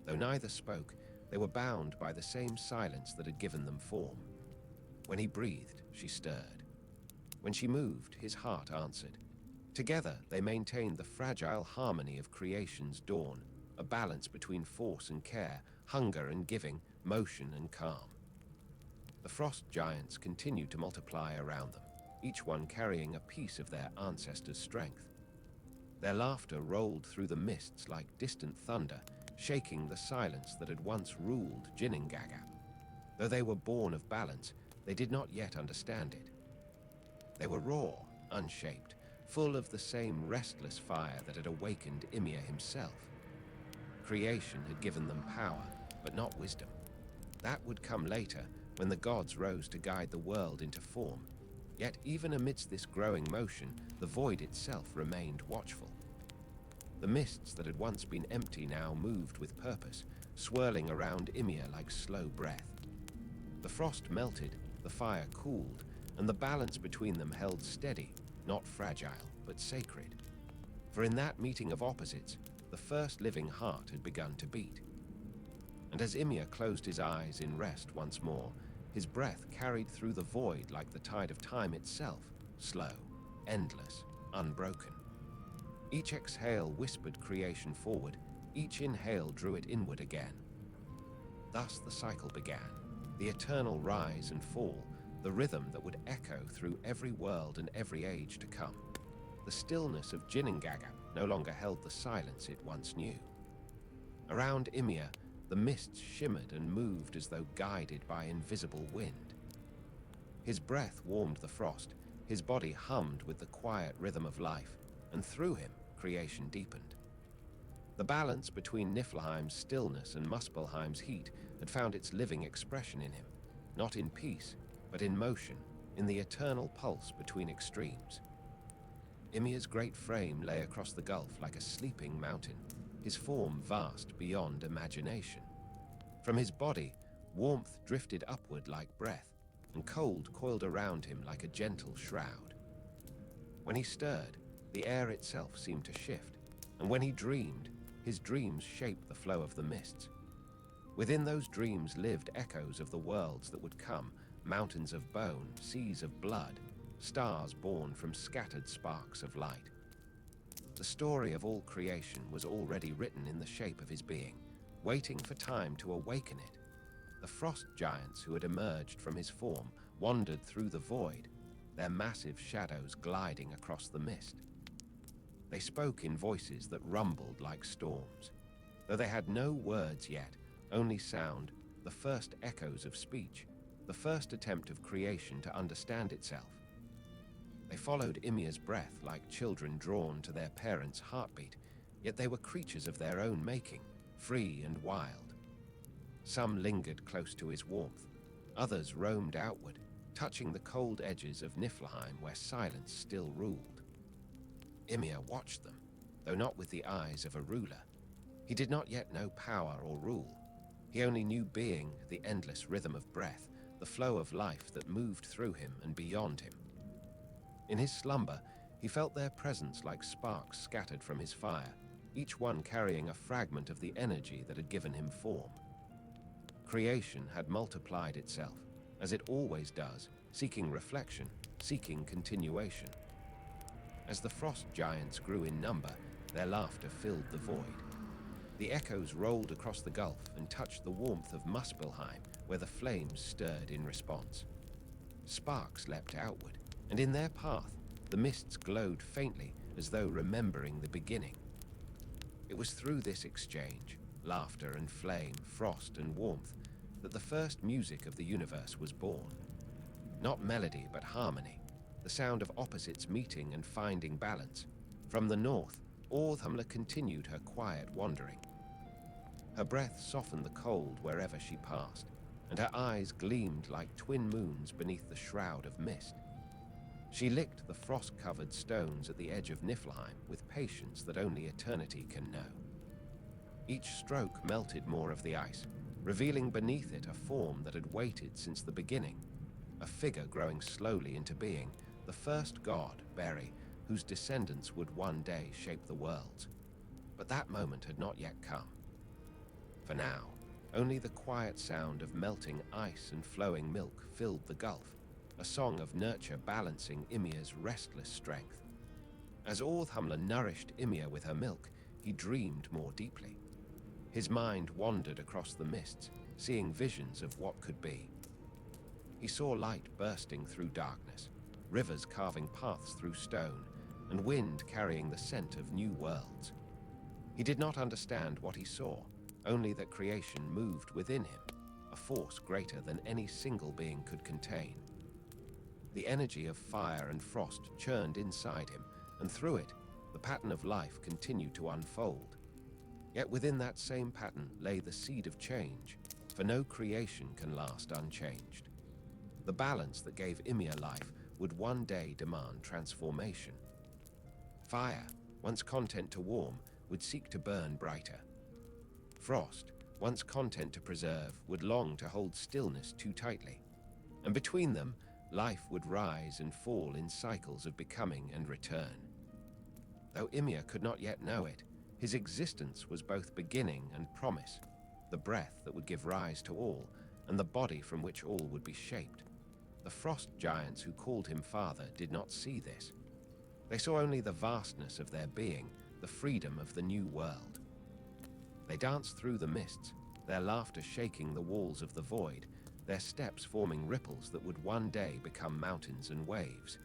Though neither spoke, they were bound by the same silence that had given them form. When he breathed, she stirred. When she moved, his heart answered. Together, they maintained the fragile harmony of creation's dawn, a balance between force and care, hunger and giving, motion and calm. The frost giants continued to multiply around them, each one carrying a piece of their ancestors' strength. Their laughter rolled through the mists like distant thunder, shaking the silence that had once ruled Ginnungagap. Though they were born of balance, they did not yet understand it. They were raw, unshaped, full of the same restless fire that had awakened Ymir himself. Creation had given them power, but not wisdom. That would come later, when the gods rose to guide the world into form. Yet even amidst this growing motion, the void itself remained watchful. The mists that had once been empty now moved with purpose, swirling around Ymir like slow breath. The frost melted, the fire cooled, and the balance between them held steady, not fragile, but sacred. For in that meeting of opposites, the first living heart had begun to beat. And as Ymir closed his eyes in rest once more, his breath carried through the void like the tide of time itself, slow, endless, unbroken. Each exhale whispered creation forward, each inhale drew it inward again. Thus the cycle began, the eternal rise and fall, the rhythm that would echo through every world and every age to come. The stillness of Ginnungagap no longer held the silence it once knew. Around Ymir, the mists shimmered and moved as though guided by invisible wind. His breath warmed the frost, his body hummed with the quiet rhythm of life, and through him, creation deepened. The balance between Niflheim's stillness and Muspelheim's heat had found its living expression in him, not in peace, but in motion, in the eternal pulse between extremes. Ymir's great frame lay across the gulf like a sleeping mountain, his form vast beyond imagination. From his body, warmth drifted upward like breath, and cold coiled around him like a gentle shroud. When he stirred, the air itself seemed to shift, and when he dreamed, his dreams shaped the flow of the mists. Within those dreams lived echoes of the worlds that would come, mountains of bone, seas of blood, stars born from scattered sparks of light. The story of all creation was already written in the shape of his being, waiting for time to awaken it. The frost giants who had emerged from his form wandered through the void, their massive shadows gliding across the mist. They spoke in voices that rumbled like storms. Though they had no words yet, only sound, the first echoes of speech, the first attempt of creation to understand itself. They followed Ymir's breath like children drawn to their parents' heartbeat, yet they were creatures of their own making, free and wild. Some lingered close to his warmth, others roamed outward, touching the cold edges of Niflheim where silence still ruled. Ymir watched them, though not with the eyes of a ruler. He did not yet know power or rule. He only knew being, the endless rhythm of breath, the flow of life that moved through him and beyond him. In his slumber, he felt their presence like sparks scattered from his fire, each one carrying a fragment of the energy that had given him form. Creation had multiplied itself, as it always does, seeking reflection, seeking continuation. As the frost giants grew in number, their laughter filled the void. The echoes rolled across the gulf and touched the warmth of Muspelheim, where the flames stirred in response. Sparks leapt outward, and in their path, the mists glowed faintly as though remembering the beginning. It was through this exchange, laughter and flame, frost and warmth, that the first music of the universe was born. Not melody, but harmony, the sound of opposites meeting and finding balance. From the north, Orthamla continued her quiet wandering. Her breath softened the cold wherever she passed, and her eyes gleamed like twin moons beneath the shroud of mist. She licked the frost-covered stones at the edge of Niflheim with patience that only eternity can know. Each stroke melted more of the ice, revealing beneath it a form that had waited since the beginning, a figure growing slowly into being, the first god, Beri, whose descendants would one day shape the worlds. But that moment had not yet come. For now, only the quiet sound of melting ice and flowing milk filled the gulf, a song of nurture balancing Ymir's restless strength. As Orthamla nourished Ymir with her milk, he dreamed more deeply. His mind wandered across the mists, seeing visions of what could be. He saw light bursting through darkness, rivers carving paths through stone, and wind carrying the scent of new worlds. He did not understand what he saw, only that creation moved within him, a force greater than any single being could contain. The energy of fire and frost churned inside him, and through it, the pattern of life continued to unfold. Yet within that same pattern lay the seed of change, for no creation can last unchanged. The balance that gave Ymir life would one day demand transformation. Fire, once content to warm, would seek to burn brighter. Frost, once content to preserve, would long to hold stillness too tightly. And between them, life would rise and fall in cycles of becoming and return. Though Ymir could not yet know it, his existence was both beginning and promise, the breath that would give rise to all, and the body from which all would be shaped. The frost giants who called him father did not see this. They saw only the vastness of their being, the freedom of the new world. They danced through the mists, their laughter shaking the walls of the void, their steps forming ripples that would one day become mountains and waves.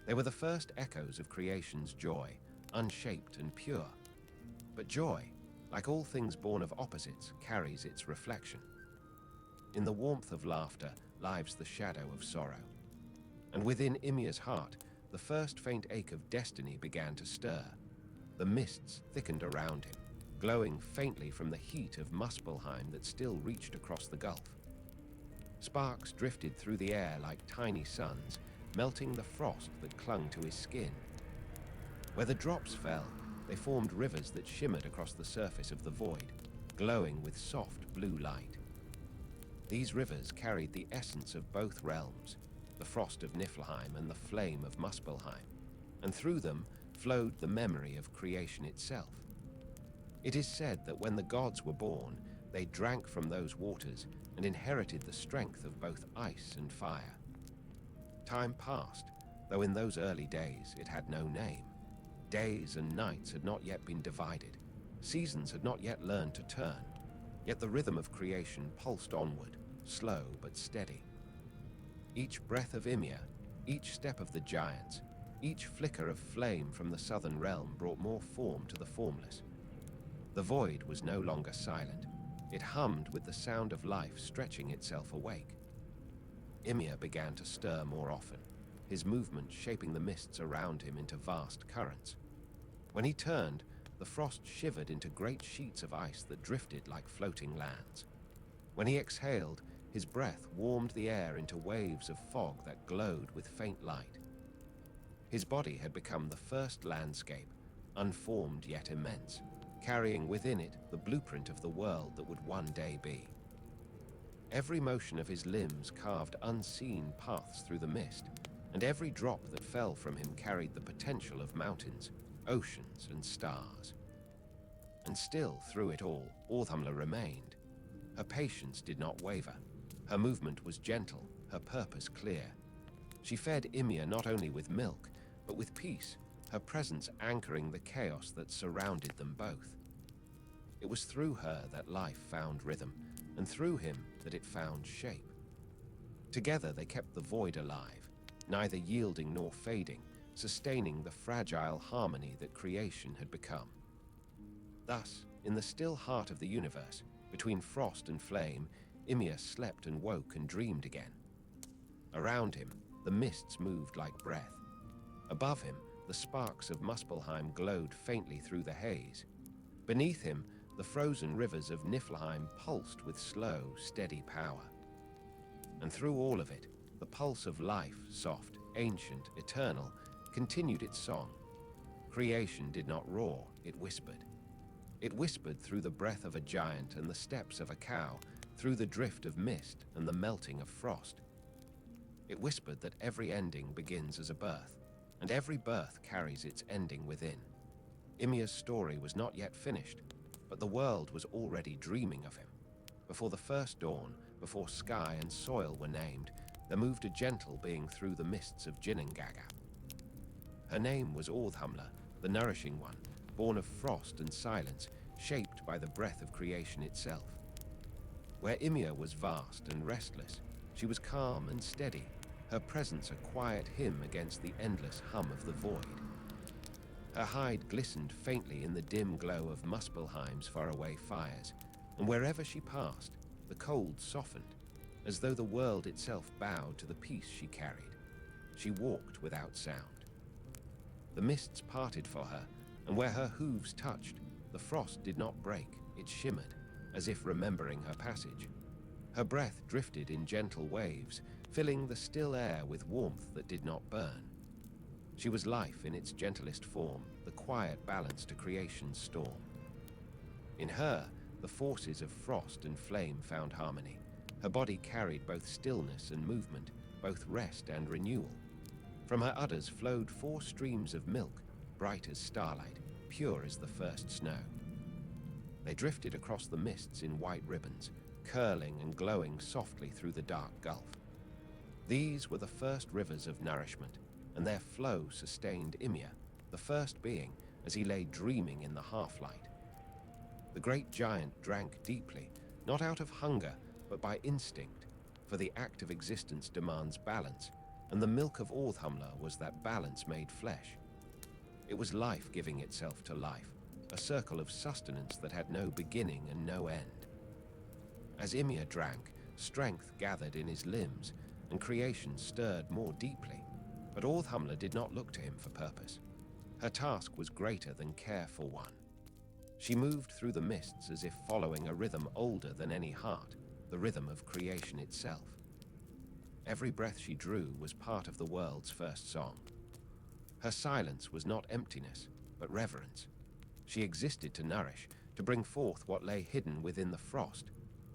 They were the first echoes of creation's joy, unshaped and pure. But joy, like all things born of opposites, carries its reflection. In the warmth of laughter lies the shadow of sorrow. And within Ymir's heart, the first faint ache of destiny began to stir. The mists thickened around him, glowing faintly from the heat of Muspelheim that still reached across the gulf. Sparks drifted through the air like tiny suns, melting the frost that clung to his skin. Where the drops fell, they formed rivers that shimmered across the surface of the void, glowing with soft blue light. These rivers carried the essence of both realms, the frost of Niflheim and the flame of Muspelheim, and through them flowed the memory of creation itself. It is said that when the gods were born, they drank from those waters and inherited the strength of both ice and fire. Time passed, though in those early days it had no name. Days and nights had not yet been divided. Seasons had not yet learned to turn. Yet the rhythm of creation pulsed onward, slow but steady. Each breath of Ymir, each step of the giants, each flicker of flame from the southern realm brought more form to the formless. The void was no longer silent. It hummed with the sound of life stretching itself awake. Ymir began to stir more often, his movement shaping the mists around him into vast currents. When he turned, the frost shivered into great sheets of ice that drifted like floating lands. When he exhaled, his breath warmed the air into waves of fog that glowed with faint light. His body had become the first landscape, unformed yet immense, carrying within it the blueprint of the world that would one day be. Every motion of his limbs carved unseen paths through the mist, and every drop that fell from him carried the potential of mountains, oceans, and stars. And still, through it all, Orthamla remained. Her patience did not waver. Her movement was gentle, her purpose clear. She fed Ymir not only with milk, but with peace, her presence anchoring the chaos that surrounded them both. It was through her that life found rhythm, and through him that it found shape. Together they kept the void alive, neither yielding nor fading, sustaining the fragile harmony that creation had become. Thus, in the still heart of the universe, between frost and flame, Ymir slept and woke and dreamed again. Around him, the mists moved like breath. Above him, the sparks of Muspelheim glowed faintly through the haze. Beneath him, the frozen rivers of Niflheim pulsed with slow, steady power. And through all of it, the pulse of life, soft, ancient, eternal, continued its song. Creation did not roar, it whispered. It whispered through the breath of a giant and the steps of a cow, through the drift of mist and the melting of frost. It whispered that every ending begins as a birth, and every birth carries its ending within. Ymir's story was not yet finished, but the world was already dreaming of him. Before the first dawn, before sky and soil were named, there moved a gentle being through the mists of Ginnungagap. Her name was Orthamla, the nourishing one, born of frost and silence, shaped by the breath of creation itself. Where Ymir was vast and restless, she was calm and steady, her presence a quiet hymn against the endless hum of the void. Her hide glistened faintly in the dim glow of Muspelheim's faraway fires, and wherever she passed, the cold softened, as though the world itself bowed to the peace she carried. She walked without sound. The mists parted for her, and where her hooves touched, the frost did not break, it shimmered, as if remembering her passage. Her breath drifted in gentle waves, filling the still air with warmth that did not burn. She was life in its gentlest form, the quiet balance to creation's storm. In her, the forces of frost and flame found harmony. Her body carried both stillness and movement, both rest and renewal. From her udders flowed 4 streams of milk, bright as starlight, pure as the first snow. They drifted across the mists in white ribbons, curling and glowing softly through the dark gulf. These were the first rivers of nourishment, and their flow sustained Ymir, the first being, as he lay dreaming in the half-light. The great giant drank deeply, not out of hunger, but by instinct, for the act of existence demands balance, and the milk of Orthamla was that balance made flesh. It was life giving itself to life, a circle of sustenance that had no beginning and no end. As Ymir drank, strength gathered in his limbs, and creation stirred more deeply. But Orthamla did not look to him for purpose. Her task was greater than care for one. She moved through the mists as if following a rhythm older than any heart, the rhythm of creation itself. Every breath she drew was part of the world's first song. Her silence was not emptiness, but reverence. She existed to nourish, to bring forth what lay hidden within the frost.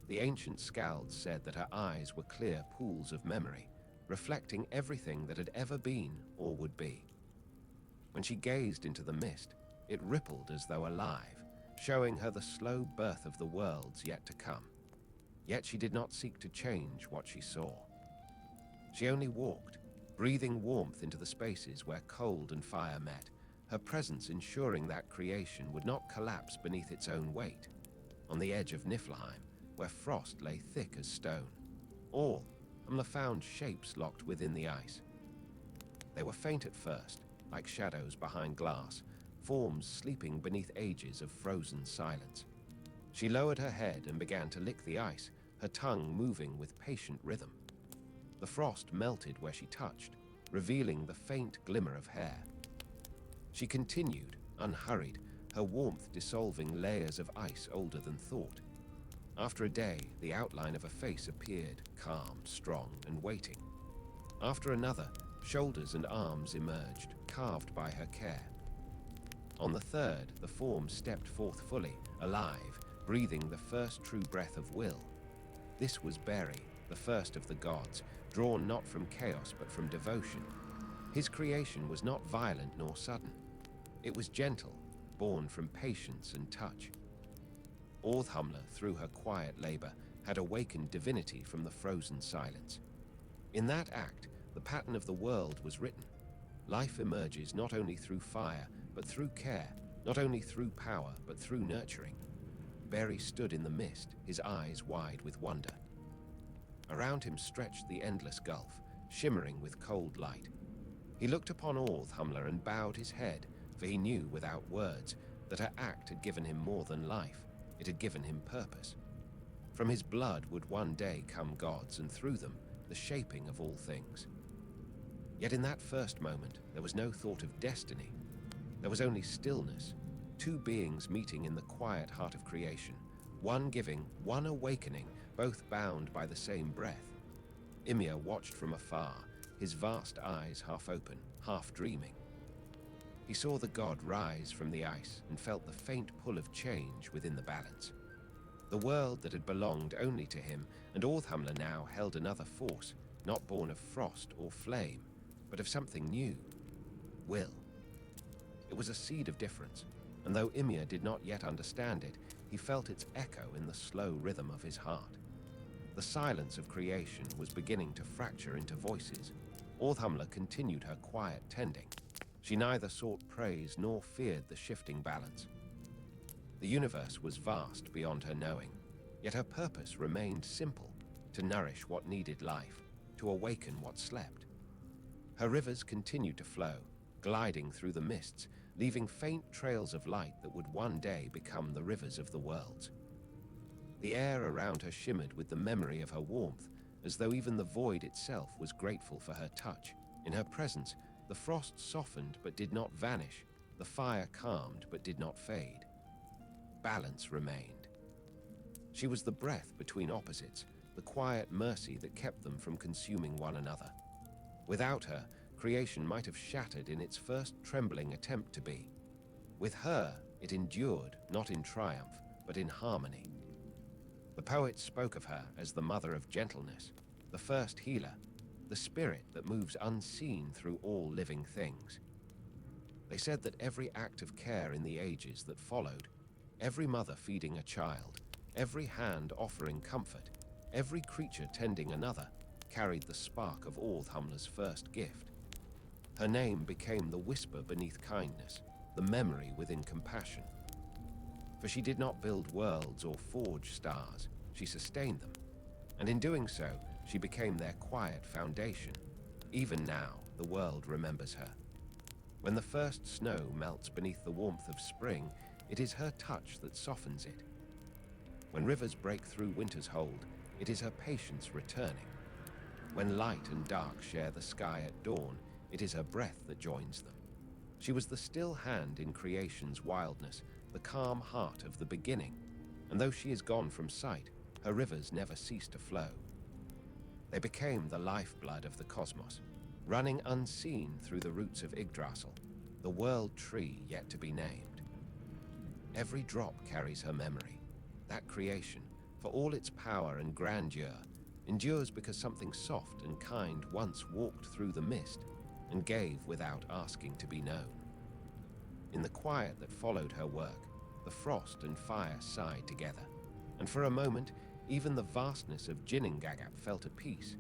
The ancient skalds said that her eyes were clear pools of memory, reflecting everything that had ever been or would be. When she gazed into the mist, it rippled as though alive, showing her the slow birth of the worlds yet to come. Yet she did not seek to change what she saw. She only walked, breathing warmth into the spaces where cold and fire met, her presence ensuring that creation would not collapse beneath its own weight. On the edge of Niflheim, where frost lay thick as stone, Orthamla found shapes locked within the ice. They were faint at first, like shadows behind glass, forms sleeping beneath ages of frozen silence. She lowered her head and began to lick the ice, her tongue moving with patient rhythm. The frost melted where she touched, revealing the faint glimmer of hair. She continued, unhurried, her warmth dissolving layers of ice older than thought. After a day, the outline of a face appeared, calm, strong, and waiting. After another, shoulders and arms emerged, carved by her care. On the third, the form stepped forth fully, alive, breathing the first true breath of will. This was Beri, the first of the gods, drawn not from chaos but from devotion. His creation was not violent nor sudden. It was gentle, born from patience and touch. Orthamla, through her quiet labor, had awakened divinity from the frozen silence. In that act, the pattern of the world was written. Life emerges not only through fire, but through care, not only through power, but through nurturing. Beri stood in the mist, his eyes wide with wonder. Around him stretched the endless gulf, shimmering with cold light. He looked upon Orthamla and bowed his head, for he knew without words that her act had given him more than life. It had given him purpose. From his blood would one day come gods, and through them, the shaping of all things. Yet in that first moment, there was no thought of destiny. There was only stillness, 2 beings meeting in the quiet heart of creation, one giving, one awakening, both bound by the same breath. Ymir watched from afar, his vast eyes half open, half dreaming. He saw the god rise from the ice and felt the faint pull of change within the balance. The world that had belonged only to him and Orthamla now held another force, not born of frost or flame, but of something new, will. It was a seed of difference, and though Ymir did not yet understand it, he felt its echo in the slow rhythm of his heart. The silence of creation was beginning to fracture into voices. Orthamla continued her quiet tending. She neither sought praise nor feared the shifting balance. The universe was vast beyond her knowing, yet her purpose remained simple, to nourish what needed life, to awaken what slept. Her rivers continued to flow, gliding through the mists, leaving faint trails of light that would one day become the rivers of the worlds. The air around her shimmered with the memory of her warmth, as though even the void itself was grateful for her touch. In her presence, the frost softened but did not vanish, the fire calmed but did not fade. balance remained. She was the breath between opposites, the quiet mercy that kept them from consuming one another. Without her, creation might have shattered in its first trembling attempt to be. With her, it endured, not in triumph, but in harmony. The poets spoke of her as the mother of gentleness, the first healer, the spirit that moves unseen through all living things. They said that every act of care in the ages that followed, every mother feeding a child, every hand offering comfort, every creature tending another, carried the spark of Orthamla's first gift. Her name became the whisper beneath kindness, the memory within compassion. For she did not build worlds or forge stars, she sustained them, and in doing so, she became their quiet foundation. Even now, the world remembers her. When the first snow melts beneath the warmth of spring, it is her touch that softens it. When rivers break through winter's hold, it is her patience returning. When light and dark share the sky at dawn, it is her breath that joins them. She was the still hand in creation's wildness, the calm heart of the beginning, and though she is gone from sight, her rivers never cease to flow. They became the lifeblood of the cosmos, running unseen through the roots of Yggdrasil, the world tree yet to be named. Every drop carries her memory. That creation, for all its power and grandeur, endures because something soft and kind once walked through the mist and gave without asking to be known. In the quiet that followed her work, the frost and fire sighed together, and for a moment, even the vastness of Ginnungagap felt at peace.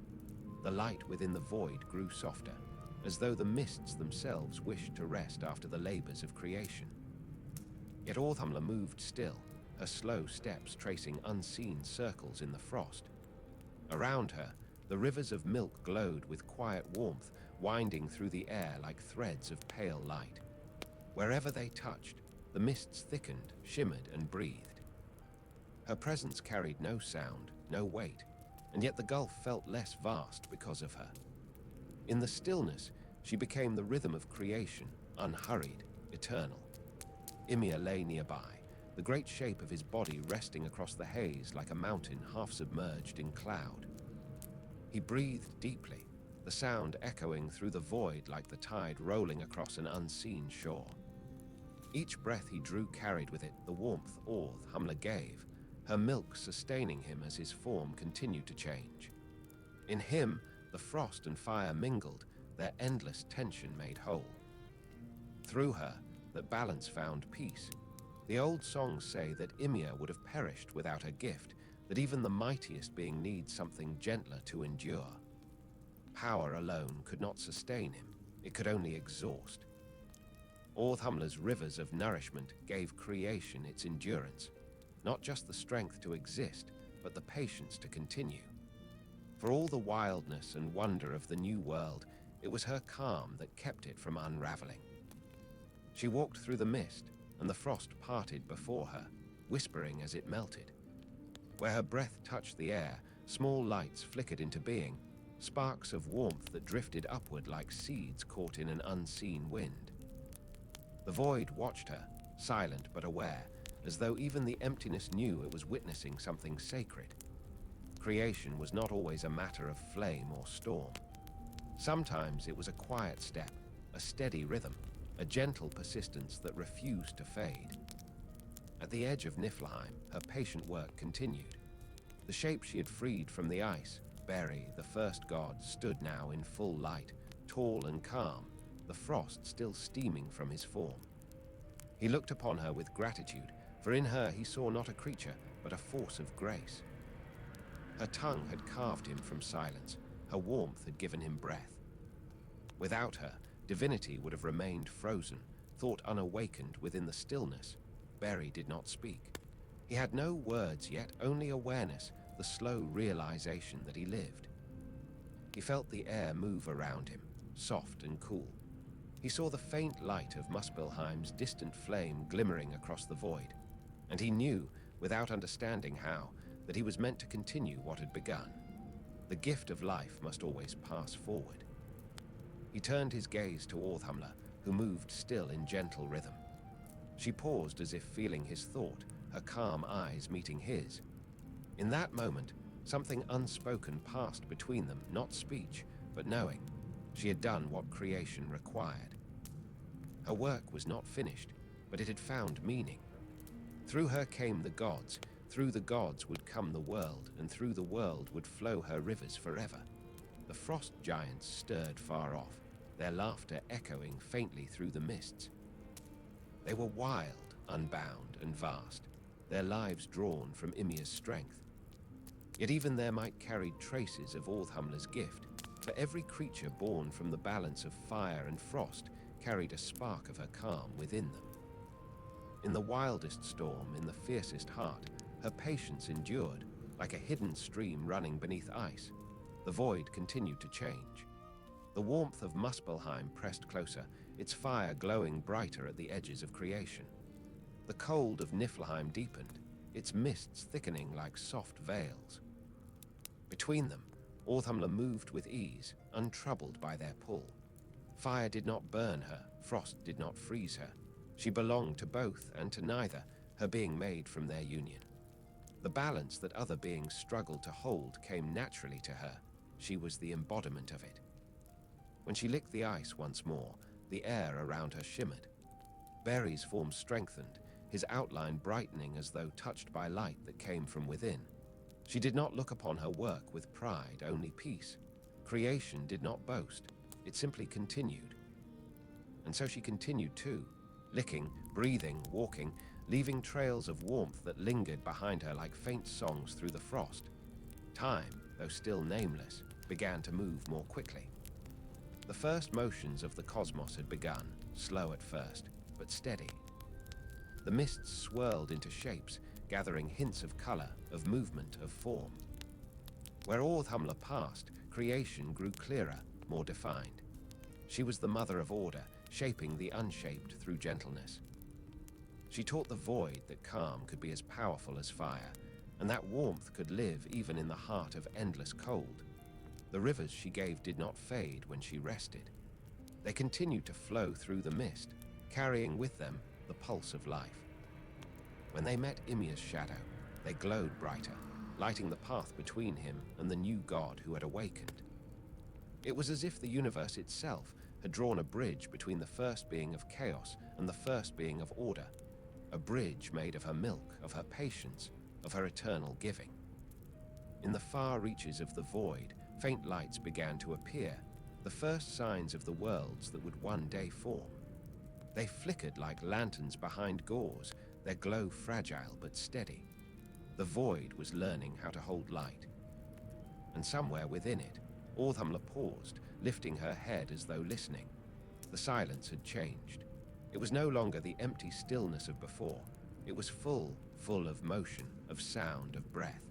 The light within the void grew softer, as though the mists themselves wished to rest after the labors of creation. Yet Orthamla moved still, her slow steps tracing unseen circles in the frost. Around her, the rivers of milk glowed with quiet warmth, winding through the air like threads of pale light. Wherever they touched, the mists thickened, shimmered, and breathed. Her presence carried no sound, no weight, and yet the gulf felt less vast because of her. In the stillness, she became the rhythm of creation, unhurried, eternal. Ymir lay nearby, the great shape of his body resting across the haze like a mountain half submerged in cloud. He breathed deeply, the sound echoing through the void like the tide rolling across an unseen shore. Each breath he drew carried with it the warmth Orthamla gave, her milk sustaining him as his form continued to change. In him, the frost and fire mingled, their endless tension made whole. Through her, that balance found peace. The old songs say that Ymir would have perished without her gift, that even the mightiest being needs something gentler to endure. Power alone could not sustain him, it could only exhaust. Orthamla's rivers of nourishment gave creation its endurance, not just the strength to exist, but the patience to continue. For all the wildness and wonder of the new world, it was her calm that kept it from unraveling. She walked through the mist, and the frost parted before her, whispering as it melted. Where her breath touched the air, small lights flickered into being, sparks of warmth that drifted upward like seeds caught in an unseen wind. The void watched her, silent but aware, as though even the emptiness knew it was witnessing something sacred. Creation was not always a matter of flame or storm. Sometimes it was a quiet step, a steady rhythm, a gentle persistence that refused to fade. At the edge of Niflheim, her patient work continued. The shape she had freed from the ice, Beri, the first god, stood now in full light, tall and calm, the frost still steaming from his form. He looked upon her with gratitude, for in her he saw not a creature, but a force of grace. Her tongue had carved him from silence, her warmth had given him breath. Without her, divinity would have remained frozen, thought unawakened within the stillness. Beri did not speak. He had no words yet, only awareness, the slow realization that he lived. He felt the air move around him, soft and cool. He saw the faint light of Muspelheim's distant flame glimmering across the void, and he knew, without understanding how, that he was meant to continue what had begun. The gift of life must always pass forward. He turned his gaze to Orthamla, who moved still in gentle rhythm. She paused as if feeling his thought, her calm eyes meeting his. In that moment, something unspoken passed between them, not speech, but knowing. She had done what creation required. Her work was not finished, but it had found meaning. Through her came the gods, through the gods would come the world, and through the world would flow her rivers forever. The frost giants stirred far off, their laughter echoing faintly through the mists. They were wild, unbound, and vast, their lives drawn from Ymir's strength. Yet even there might carry traces of Orthamla's gift, for every creature born from the balance of fire and frost carried a spark of her calm within them. In the wildest storm, in the fiercest heart, her patience endured, like a hidden stream running beneath ice. The void continued to change. The warmth of Muspelheim pressed closer, its fire glowing brighter at the edges of creation. The cold of Niflheim deepened, its mists thickening like soft veils. Between them, Orthamla moved with ease, untroubled by their pull. Fire did not burn her, frost did not freeze her. She belonged to both and to neither, her being made from their union. The balance that other beings struggled to hold came naturally to her. She was the embodiment of it. When she licked the ice once more, the air around her shimmered. Barry's form strengthened, his outline brightening as though touched by light that came from within. She did not look upon her work with pride, only peace. Creation did not boast, it simply continued. And so she continued too, licking, breathing, walking, leaving trails of warmth that lingered behind her like faint songs through the frost. Time, though still nameless, began to move more quickly. The first motions of the cosmos had begun, slow at first, but steady. The mists swirled into shapes, gathering hints of color, of movement, of form. Where Orthamla passed, creation grew clearer, more defined. She was the mother of order, shaping the unshaped through gentleness. She taught the void that calm could be as powerful as fire, and that warmth could live even in the heart of endless cold. The rivers she gave did not fade when she rested. They continued to flow through the mist, carrying with them the pulse of life. When they met Ymir's shadow, they glowed brighter, lighting the path between him and the new god who had awakened. It was as if the universe itself had drawn a bridge between the first being of chaos and the first being of order, a bridge made of her milk, of her patience, of her eternal giving. In the far reaches of the void, faint lights began to appear, the first signs of the worlds that would one day form. They flickered like lanterns behind gauze, their glow fragile but steady. The void was learning how to hold light. And somewhere within it, Orthamla paused, lifting her head as though listening. The silence had changed. It was no longer the empty stillness of before. It was full of motion, of sound, of breath.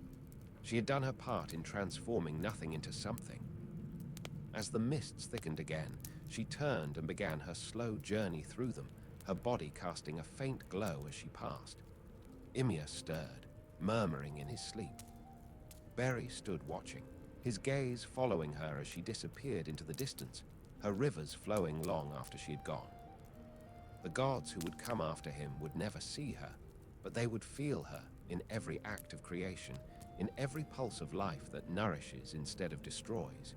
She had done her part in transforming nothing into something. As the mists thickened again, she turned and began her slow journey through them, her body casting a faint glow as she passed. Ymir stirred, murmuring in his sleep. Barry stood watching, his gaze following her as she disappeared into the distance, her rivers flowing long after she had gone. The gods who would come after him would never see her, but they would feel her in every act of creation, in every pulse of life that nourishes instead of destroys.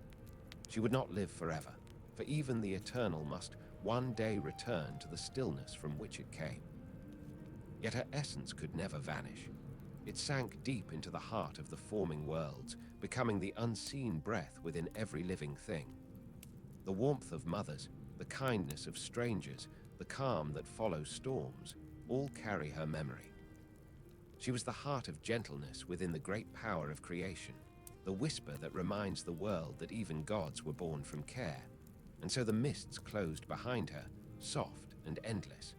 She would not live forever, for even the eternal must one day return to the stillness from which it came. Yet her essence could never vanish. It sank deep into the heart of the forming worlds, becoming the unseen breath within every living thing. The warmth of mothers, the kindness of strangers, the calm that follows storms, all carry her memory. She was the heart of gentleness within the great power of creation, the whisper that reminds the world that even gods were born from care. And so the mists closed behind her, soft and endless.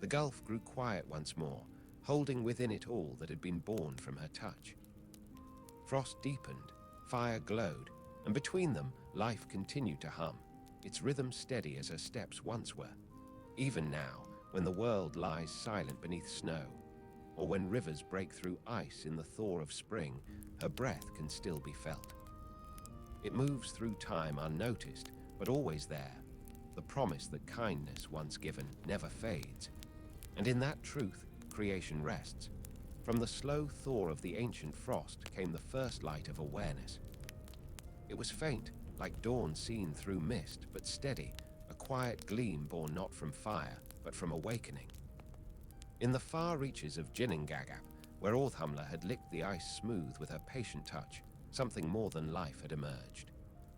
The gulf grew quiet once more, holding within it all that had been born from her touch. Frost deepened, fire glowed, and between them life continued to hum, its rhythm steady as her steps once were. Even now, when the world lies silent beneath snow, or when rivers break through ice in the thaw of spring, her breath can still be felt. It moves through time unnoticed, but always there, the promise that kindness once given never fades. And in that truth, creation rests. From the slow thaw of the ancient frost came the first light of awareness. It was faint, like dawn seen through mist, but steady, a quiet gleam born not from fire, but from awakening. In the far reaches of Ginnungagap, where Orthamla had licked the ice smooth with her patient touch, something more than life had emerged.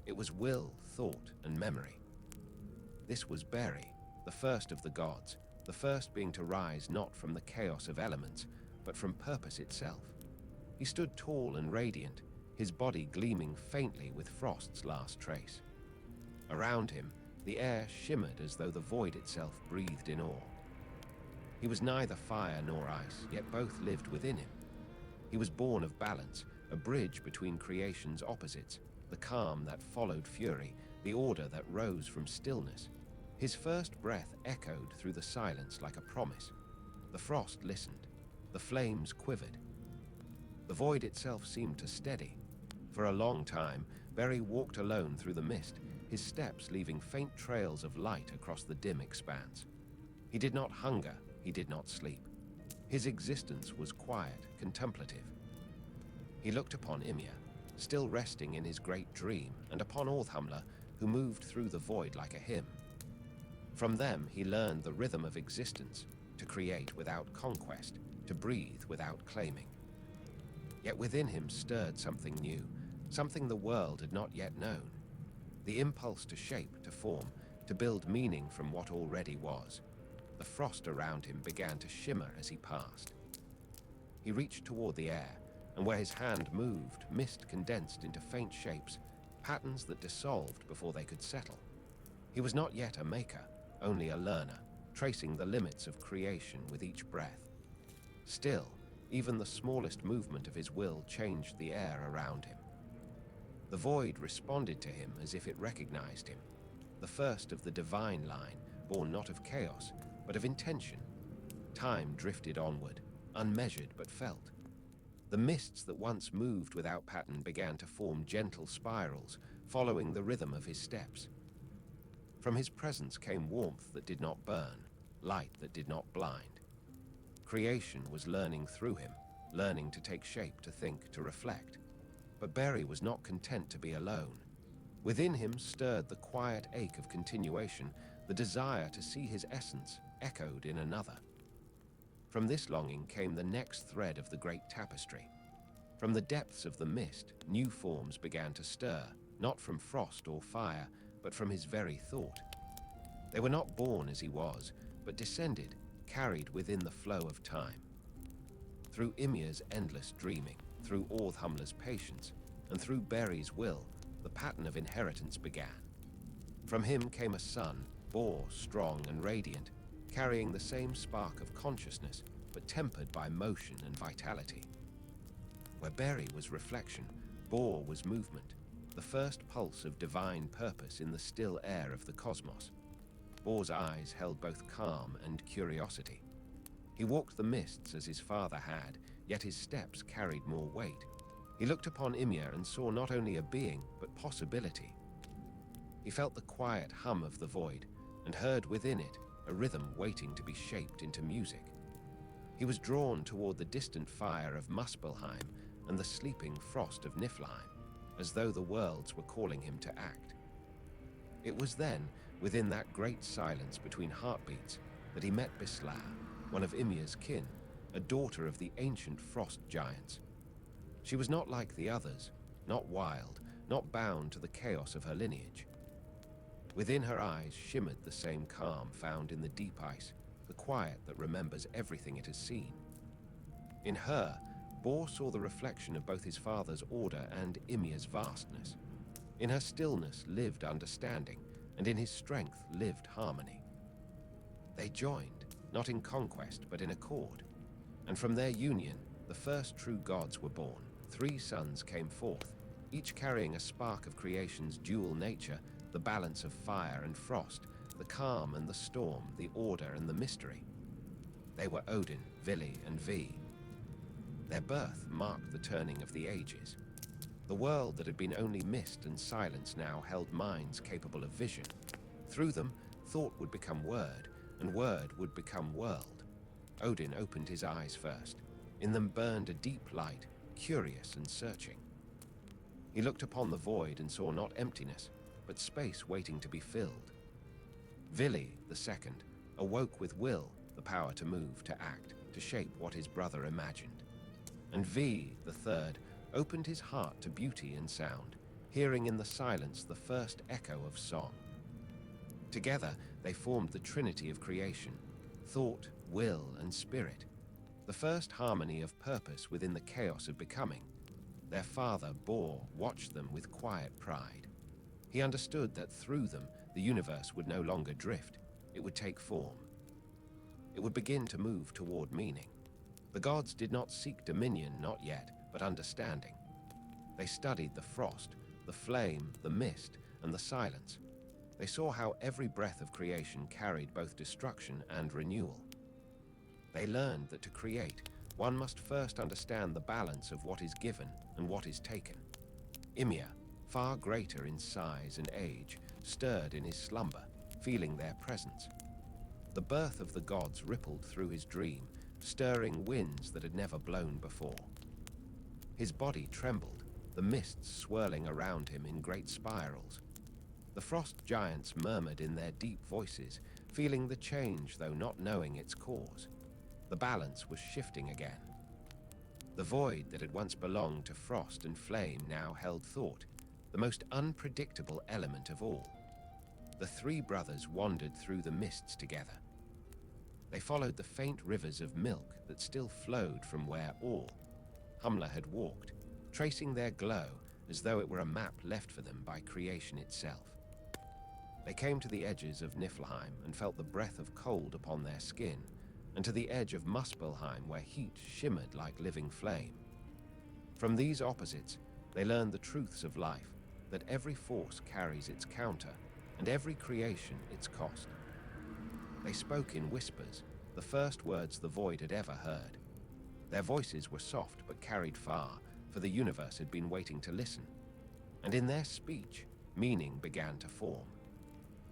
It was will, thought, and memory. This was Beri, the first of the gods, the first being to rise not from the chaos of elements, but from purpose itself. He stood tall and radiant, his body gleaming faintly with frost's last trace. Around him, the air shimmered as though the void itself breathed in awe. He was neither fire nor ice, yet both lived within him. He was born of balance, a bridge between creation's opposites, the calm that followed fury, the order that rose from stillness. His first breath echoed through the silence like a promise. The frost listened. The flames quivered. The void itself seemed to steady. For a long time, Beri walked alone through the mist, his steps leaving faint trails of light across the dim expanse. He did not hunger, he did not sleep. His existence was quiet, contemplative. He looked upon Ymir, still resting in his great dream, and upon Orthamla, who moved through the void like a hymn. From them he learned the rhythm of existence, to create without conquest, to breathe without claiming. Yet within him stirred something new, something the world had not yet known. The impulse to shape, to form, to build meaning from what already was. The frost around him began to shimmer as he passed. He reached toward the air, and where his hand moved, mist condensed into faint shapes, patterns that dissolved before they could settle. He was not yet a maker, only a learner, tracing the limits of creation with each breath. Still, even the smallest movement of his will changed the air around him. The void responded to him as if it recognized him, the first of the divine line, born not of chaos, but of intention. Time drifted onward, unmeasured but felt. The mists that once moved without pattern began to form gentle spirals, following the rhythm of his steps. From his presence came warmth that did not burn, light that did not blind. Creation was learning through him, learning to take shape, to think, to reflect. But Beri was not content to be alone. Within him stirred the quiet ache of continuation, the desire to see his essence echoed in another. From this longing came the next thread of the great tapestry. From the depths of the mist, new forms began to stir, not from frost or fire, but from his very thought. They were not born as he was, but descended, carried within the flow of time. Through Ymir's endless dreaming, through Orthamla's patience, and through Beri's will, the pattern of inheritance began. From him came a son, Bor, strong and radiant, carrying the same spark of consciousness, but tempered by motion and vitality. Where Beri was reflection, Bor was movement, the first pulse of divine purpose in the still air of the cosmos. Bor's eyes held both calm and curiosity. He walked the mists as his father had, yet his steps carried more weight. He looked upon Ymir and saw not only a being, but possibility. He felt the quiet hum of the void, and heard within it a rhythm waiting to be shaped into music. He was drawn toward the distant fire of Muspelheim and the sleeping frost of Niflheim, as though the worlds were calling him to act. It was then, within that great silence between heartbeats, that he met Bisla, one of Ymir's kin, a daughter of the ancient frost giants. She was not like the others, not wild, not bound to the chaos of her lineage. Within her eyes shimmered the same calm found in the deep ice, the quiet that remembers everything it has seen. In her, Bor saw the reflection of both his father's order and Ymir's vastness. In her stillness lived understanding, and in his strength lived harmony. They joined, not in conquest, but in accord. And from their union, the first true gods were born. 3 sons came forth, each carrying a spark of creation's dual nature, the balance of fire and frost, the calm and the storm, the order and the mystery. They were Odin, Vili, and Vi. Their birth marked the turning of the ages. The world that had been only mist and silence now held minds capable of vision. Through them, thought would become word, and word would become world. Odin opened his eyes first. In them burned a deep light, curious and searching. He looked upon the void and saw not emptiness, but space waiting to be filled. Vili, the second, awoke with will, the power to move, to act, to shape what his brother imagined. And V, the third, opened his heart to beauty and sound, hearing in the silence the first echo of song. Together, they formed the trinity of creation, thought, will, and spirit, the first harmony of purpose within the chaos of becoming. Their father, Bor, watched them with quiet pride. He understood that through them, the universe would no longer drift. It would take form. It would begin to move toward meaning. The gods did not seek dominion, not yet, but understanding. They studied the frost, the flame, the mist, and the silence. They saw how every breath of creation carried both destruction and renewal. They learned that to create, one must first understand the balance of what is given and what is taken. Ymir, far greater in size and age, stirred in his slumber, feeling their presence. The birth of the gods rippled through his dream, stirring winds that had never blown before. His body trembled, the mists swirling around him in great spirals. The frost giants murmured in their deep voices, feeling the change though not knowing its cause. The balance was shifting again. The void that had once belonged to frost and flame now held thought, the most unpredictable element of all. The three brothers wandered through the mists together. They followed the faint rivers of milk that still flowed from where Humla had walked, tracing their glow as though it were a map left for them by creation itself. They came to the edges of Niflheim and felt the breath of cold upon their skin, and to the edge of Muspelheim where heat shimmered like living flame. From these opposites, they learned the truths of life, that every force carries its counter, and every creation its cost. They spoke in whispers, the first words the void had ever heard. Their voices were soft but carried far, for the universe had been waiting to listen. And in their speech, meaning began to form.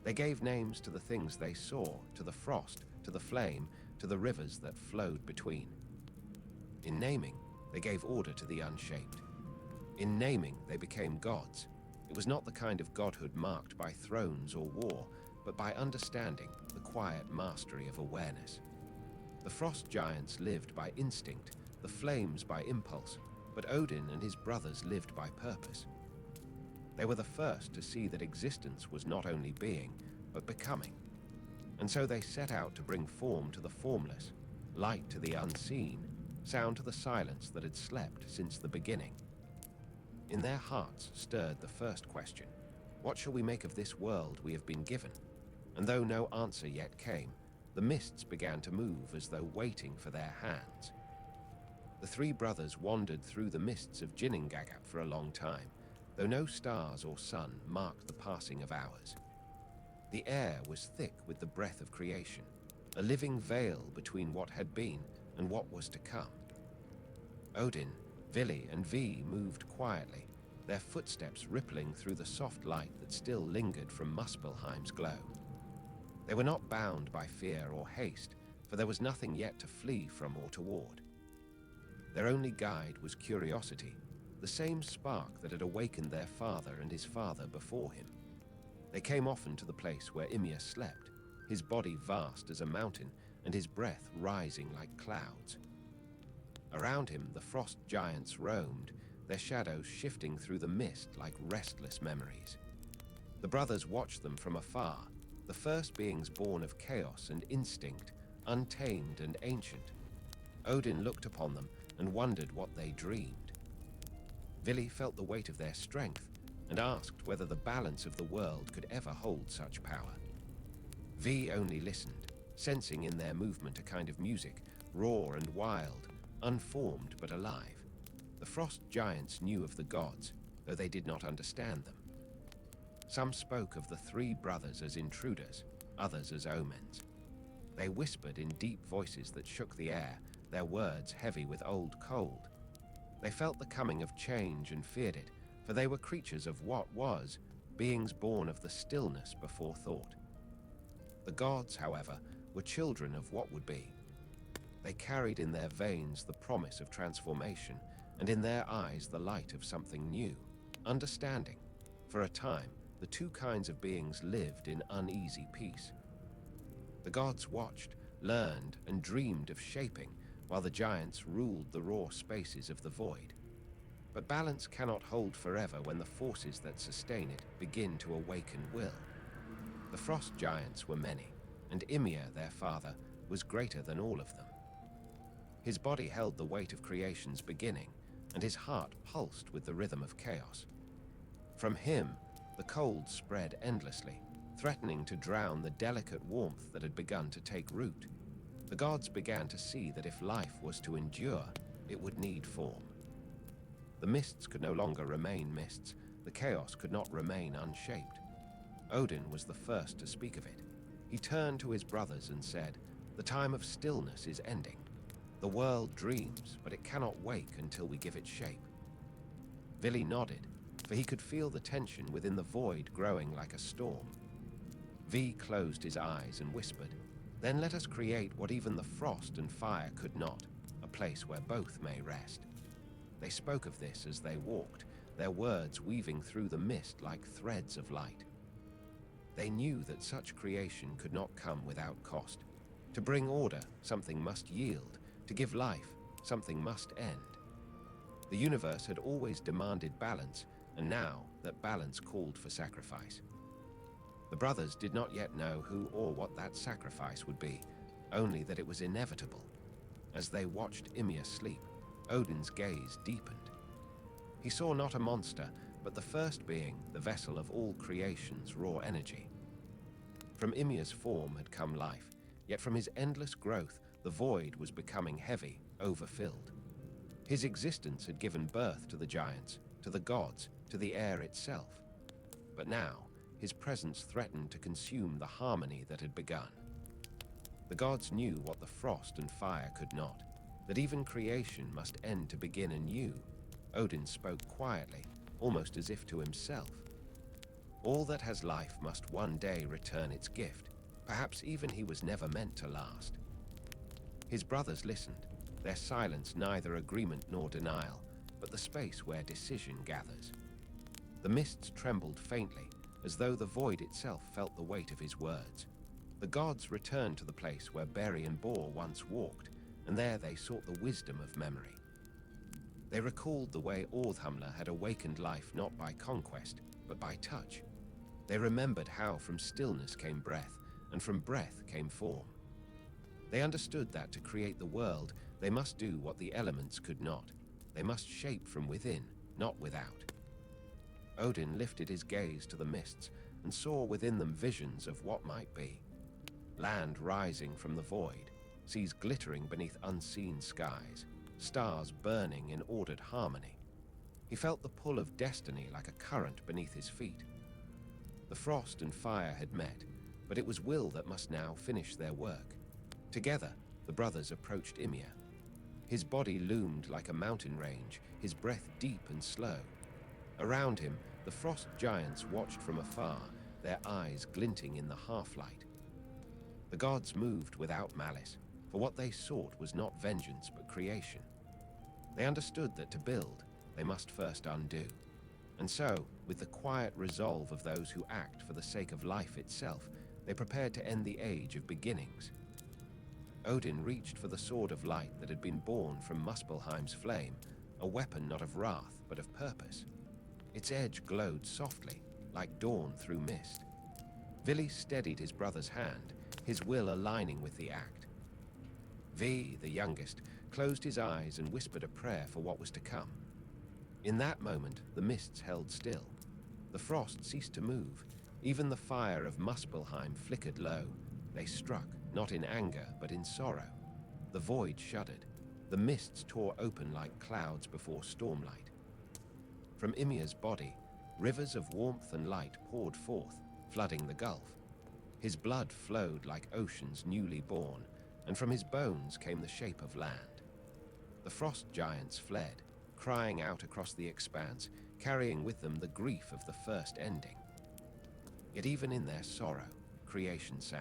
They gave names to the things they saw, to the frost, to the flame, to the rivers that flowed between. In naming, they gave order to the unshaped. In naming, they became gods. It was not the kind of godhood marked by thrones or war, but by understanding, the quiet mastery of awareness. The frost giants lived by instinct, the flames by impulse, but Odin and his brothers lived by purpose. They were the first to see that existence was not only being, but becoming. And so they set out to bring form to the formless, light to the unseen, sound to the silence that had slept since the beginning. In their hearts stirred the first question: what shall we make of this world we have been given? And though no answer yet came, the mists began to move as though waiting for their hands. The three brothers wandered through the mists of Ginnungagap for a long time, though no stars or sun marked the passing of hours. The air was thick with the breath of creation, a living veil between what had been and what was to come. Odin, Vili, and V moved quietly, their footsteps rippling through the soft light that still lingered from Muspelheim's glow. They were not bound by fear or haste, for there was nothing yet to flee from or toward. Their only guide was curiosity, the same spark that had awakened their father and his father before him. They came often to the place where Ymir slept, his body vast as a mountain and his breath rising like clouds. Around him the frost giants roamed, their shadows shifting through the mist like restless memories. The brothers watched them from afar, the first beings born of chaos and instinct, untamed and ancient. Odin looked upon them and wondered what they dreamed. Vili felt the weight of their strength and asked whether the balance of the world could ever hold such power. V only listened, sensing in their movement a kind of music, raw and wild, unformed but alive. The frost giants knew of the gods, though they did not understand them. Some spoke of the three brothers as intruders, others as omens. They whispered in deep voices that shook the air, their words heavy with old cold. They felt the coming of change and feared it, for they were creatures of what was, beings born of the stillness before thought. The gods, however, were children of what would be. They carried in their veins the promise of transformation, and in their eyes the light of something new, understanding. For a time, the two kinds of beings lived in uneasy peace. The gods watched, learned, and dreamed of shaping, while the giants ruled the raw spaces of the void. But balance cannot hold forever when the forces that sustain it begin to awaken will. The frost giants were many, and Ymir, their father, was greater than all of them. His body held the weight of creation's beginning, and his heart pulsed with the rhythm of chaos. From him, the cold spread endlessly, threatening to drown the delicate warmth that had begun to take root. The gods began to see that if life was to endure, it would need form. The mists could no longer remain mists, the chaos could not remain unshaped. Odin was the first to speak of it. He turned to his brothers and said, "The time of stillness is ending. The world dreams, but it cannot wake until we give it shape." Vili nodded, for he could feel the tension within the void growing like a storm. V closed his eyes and whispered, "Then let us create what even the frost and fire could not, a place where both may rest." They spoke of this as they walked, their words weaving through the mist like threads of light. They knew that such creation could not come without cost. To bring order, something must yield. To give life, something must end. The universe had always demanded balance, and now that balance called for sacrifice. The brothers did not yet know who or what that sacrifice would be, only that it was inevitable. As they watched Ymir sleep, Odin's gaze deepened. He saw not a monster, but the first being, the vessel of all creation's raw energy. From Ymir's form had come life, yet from his endless growth, the void was becoming heavy, overfilled. His existence had given birth to the giants, to the gods, to the air itself. But now, his presence threatened to consume the harmony that had begun. The gods knew what the frost and fire could not, that even creation must end to begin anew. Odin spoke quietly, almost as if to himself. All that has life must one day return its gift. Perhaps even he was never meant to last. His brothers listened, their silence neither agreement nor denial, but the space where decision gathers. The mists trembled faintly, as though the void itself felt the weight of his words. The gods returned to the place where Beri and Bor once walked, and there they sought the wisdom of memory. They recalled the way Orthamla had awakened life not by conquest, but by touch. They remembered how from stillness came breath, and from breath came form. They understood that to create the world, they must do what the elements could not. They must shape from within, not without. Odin lifted his gaze to the mists and saw within them visions of what might be. Land rising from the void, seas glittering beneath unseen skies, stars burning in ordered harmony. He felt the pull of destiny like a current beneath his feet. The frost and fire had met, but it was will that must now finish their work. Together, the brothers approached Ymir. His body loomed like a mountain range, his breath deep and slow. Around him, the frost giants watched from afar, their eyes glinting in the half-light. The gods moved without malice, for what they sought was not vengeance but creation. They understood that to build, they must first undo. And so, with the quiet resolve of those who act for the sake of life itself, they prepared to end the age of beginnings. Odin reached for the sword of light that had been born from Muspelheim's flame, a weapon not of wrath but of purpose. Its edge glowed softly, like dawn through mist. Vili steadied his brother's hand, his will aligning with the act. V, the youngest, closed his eyes and whispered a prayer for what was to come. In that moment, the mists held still. The frost ceased to move. Even the fire of Muspelheim flickered low. They struck, not in anger, but in sorrow. The void shuddered. The mists tore open like clouds before stormlight. From Ymir's body, rivers of warmth and light poured forth, flooding the gulf. His blood flowed like oceans newly born, and from his bones came the shape of land. The frost giants fled, crying out across the expanse, carrying with them the grief of the first ending. Yet even in their sorrow, creation sang.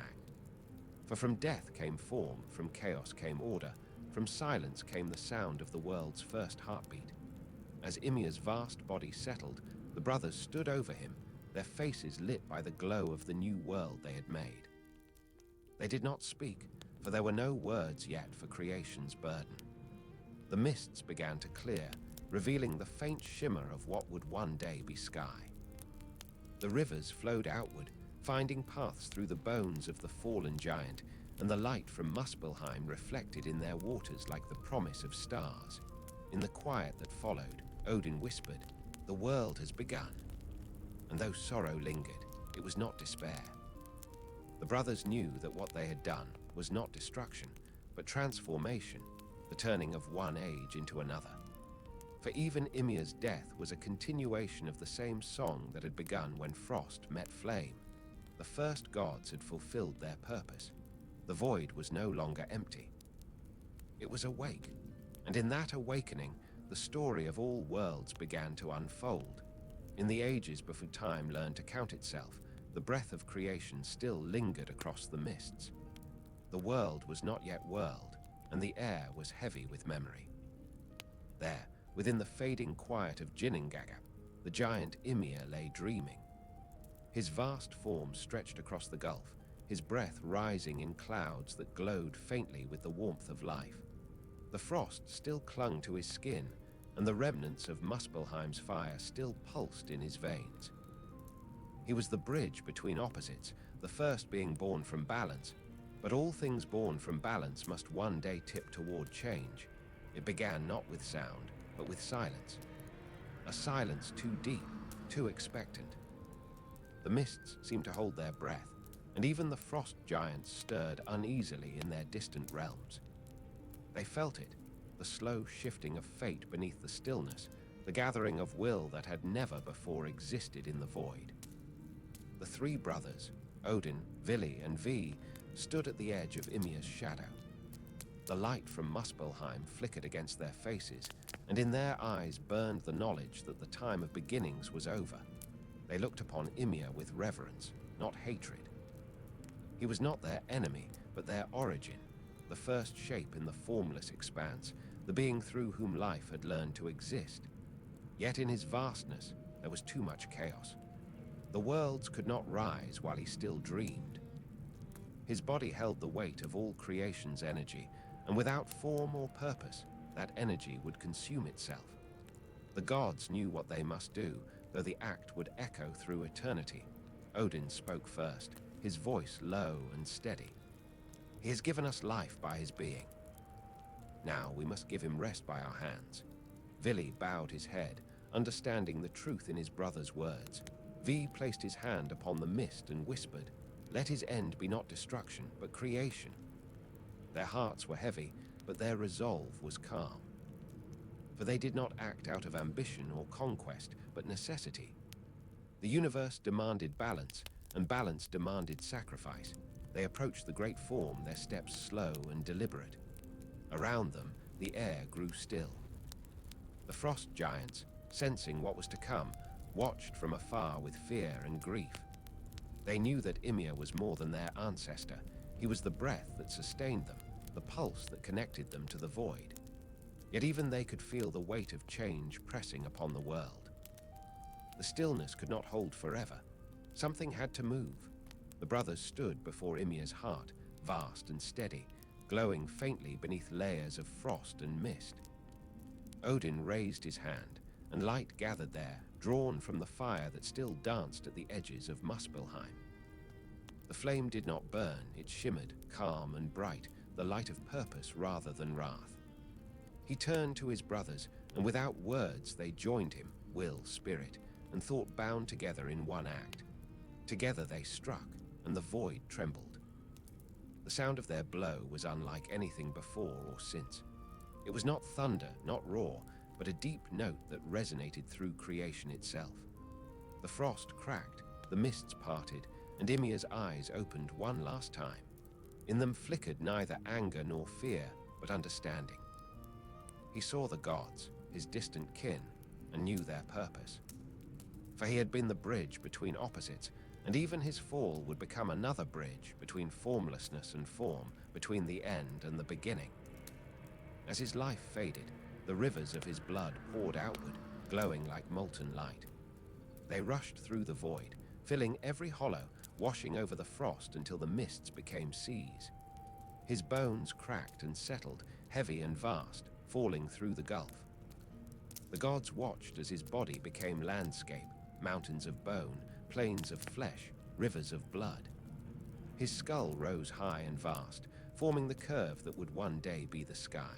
For from death came form, from chaos came order, From silence came the sound of the world's first heartbeat. As Ymir's vast body settled, the brothers stood over him, their faces lit by the glow of the new world they had made. They did not speak, for there were no words yet for creation's burden. The mists began to clear, revealing the faint shimmer of what would one day be sky. The rivers flowed outward, finding paths through the bones of the fallen giant, and the light from Muspelheim reflected in their waters like the promise of stars. In the quiet that followed, Odin whispered, "The world has begun." And though sorrow lingered, it was not despair. The brothers knew that what they had done was not destruction, but transformation, the turning of one age into another. For even Ymir's death was a continuation of the same song that had begun when frost met flame. The first gods had fulfilled their purpose. The void was no longer empty. It was awake, and in that awakening, the story of all worlds began to unfold. In the ages before time learned to count itself, the breath of creation still lingered across the mists. The world was not yet world, and the air was heavy with memory. There, within the fading quiet of Ginnungagap, the giant Ymir lay dreaming. His vast form stretched across the gulf, his breath rising in clouds that glowed faintly with the warmth of life. The frost still clung to his skin, and the remnants of Muspelheim's fire still pulsed in his veins. He was the bridge between opposites, the first being born from balance, but all things born from balance must one day tip toward change. It began not with sound, but with silence. A silence too deep, too expectant. The mists seemed to hold their breath, and even the frost giants stirred uneasily in their distant realms. They felt it, the slow shifting of fate beneath the stillness, the gathering of will that had never before existed in the void. The three brothers, Odin, Vili, and Vi, stood at the edge of Ymir's shadow. The light from Muspelheim flickered against their faces, and in their eyes burned the knowledge that the time of beginnings was over. They looked upon Ymir with reverence, not hatred. He was not their enemy, but their origin, the first shape in the formless expanse, the being through whom life had learned to exist. Yet in his vastness, there was too much chaos. The worlds could not rise while he still dreamed. His body held the weight of all creation's energy, and without form or purpose, that energy would consume itself. The gods knew what they must do, though the act would echo through eternity. Odin spoke first, his voice low and steady. "He has given us life by his being. Now we must give him rest by our hands." Vili bowed his head, understanding the truth in his brother's words. Vi placed his hand upon the mist and whispered, "Let his end be not destruction, but creation." Their hearts were heavy, but their resolve was calm. For they did not act out of ambition or conquest, but necessity. The universe demanded balance, and balance demanded sacrifice. They approached the great form, their steps slow and deliberate. Around them, the air grew still. The frost giants, sensing what was to come, watched from afar with fear and grief. They knew that Ymir was more than their ancestor. He was the breath that sustained them, the pulse that connected them to the void. Yet even they could feel the weight of change pressing upon the world. The stillness could not hold forever. Something had to move. The brothers stood before Ymir's heart, vast and steady, glowing faintly beneath layers of frost and mist. Odin raised his hand, and light gathered there, drawn from the fire that still danced at the edges of Muspelheim. The flame did not burn, it shimmered, calm and bright, the light of purpose rather than wrath. He turned to his brothers, and without words they joined him, will, spirit, and thought bound together in one act. Together they struck, and the void trembled. The sound of their blow was unlike anything before or since. It was not thunder, not roar, but a deep note that resonated through creation itself. The frost cracked, the mists parted, and Ymir's eyes opened one last time. In them flickered neither anger nor fear, but understanding. He saw the gods, his distant kin, and knew their purpose. For he had been the bridge between opposites, and even his fall would become another bridge between formlessness and form, between the end and the beginning. As his life faded, the rivers of his blood poured outward, glowing like molten light. They rushed through the void, filling every hollow, washing over the frost until the mists became seas. His bones cracked and settled, heavy and vast, falling through the gulf. The gods watched as his body became landscape, mountains of bone, plains of flesh, rivers of blood. His skull rose high and vast, forming the curve that would one day be the sky.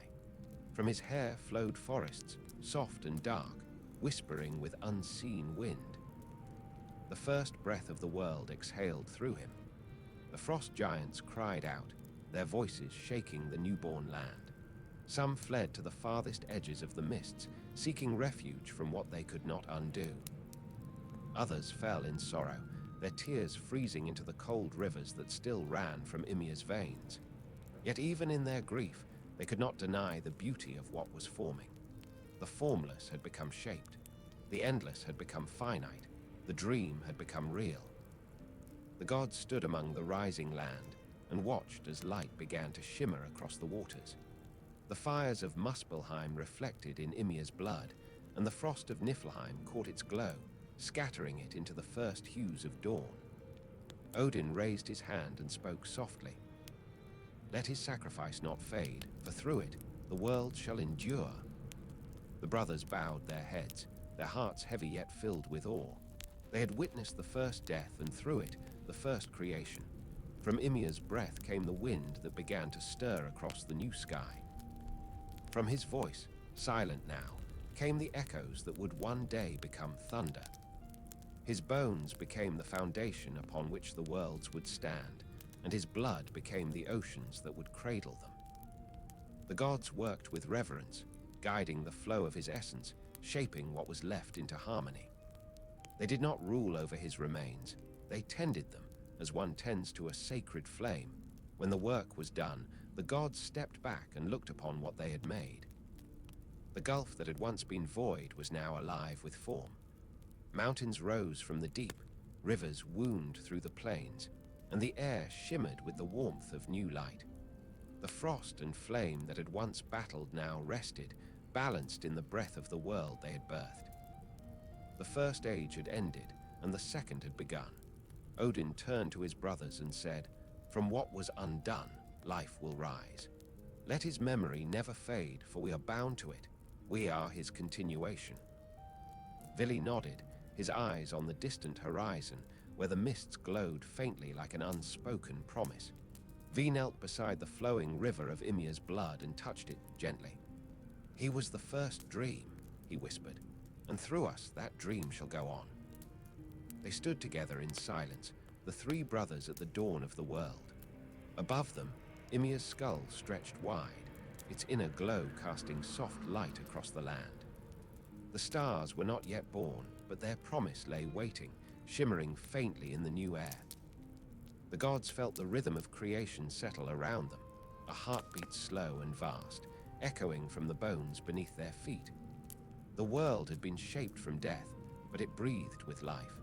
From his hair flowed forests, soft and dark, whispering with unseen wind. The first breath of the world exhaled through him. The frost giants cried out, their voices shaking the newborn land. Some fled to the farthest edges of the mists, seeking refuge from what they could not undo. Others fell in sorrow, their tears freezing into the cold rivers that still ran from Ymir's veins. Yet even in their grief, they could not deny the beauty of what was forming. The formless had become shaped. The endless had become finite. The dream had become real. The gods stood among the rising land and watched as light began to shimmer across the waters. The fires of Muspelheim reflected in Ymir's blood, and the frost of Niflheim caught its glow, scattering it into the first hues of dawn. Odin raised his hand and spoke softly. Let his sacrifice not fade, for through it the world shall endure. The brothers bowed their heads, their hearts heavy yet filled with awe. They had witnessed the first death and through it the first creation. From Ymir's breath came the wind that began to stir across the new sky. From his voice, silent now, came the echoes that would one day become thunder. His bones became the foundation upon which the worlds would stand, and his blood became the oceans that would cradle them. The gods worked with reverence, guiding the flow of his essence, shaping what was left into harmony. They did not rule over his remains, they tended them as one tends to a sacred flame. When the work was done, the gods stepped back and looked upon what they had made. The gulf that had once been void was now alive with form. Mountains rose from the deep, rivers wound through the plains, and the air shimmered with the warmth of new light. The frost and flame that had once battled now rested, balanced in the breath of the world they had birthed. The first age had ended, and the second had begun. Odin turned to his brothers and said, "From what was undone, life will rise. Let his memory never fade, for we are bound to it. We are his continuation." Vili nodded, his eyes on the distant horizon, where the mists glowed faintly like an unspoken promise. Vi knelt beside the flowing river of Ymir's blood and touched it gently. "He was the first dream," he whispered, "and through us that dream shall go on." They stood together in silence, the three brothers at the dawn of the world. Above them, Ymir's skull stretched wide, its inner glow casting soft light across the land. The stars were not yet born, but their promise lay waiting, shimmering faintly in the new air. The gods felt the rhythm of creation settle around them, a heartbeat slow and vast, echoing from the bones beneath their feet. The world had been shaped from death, but it breathed with life.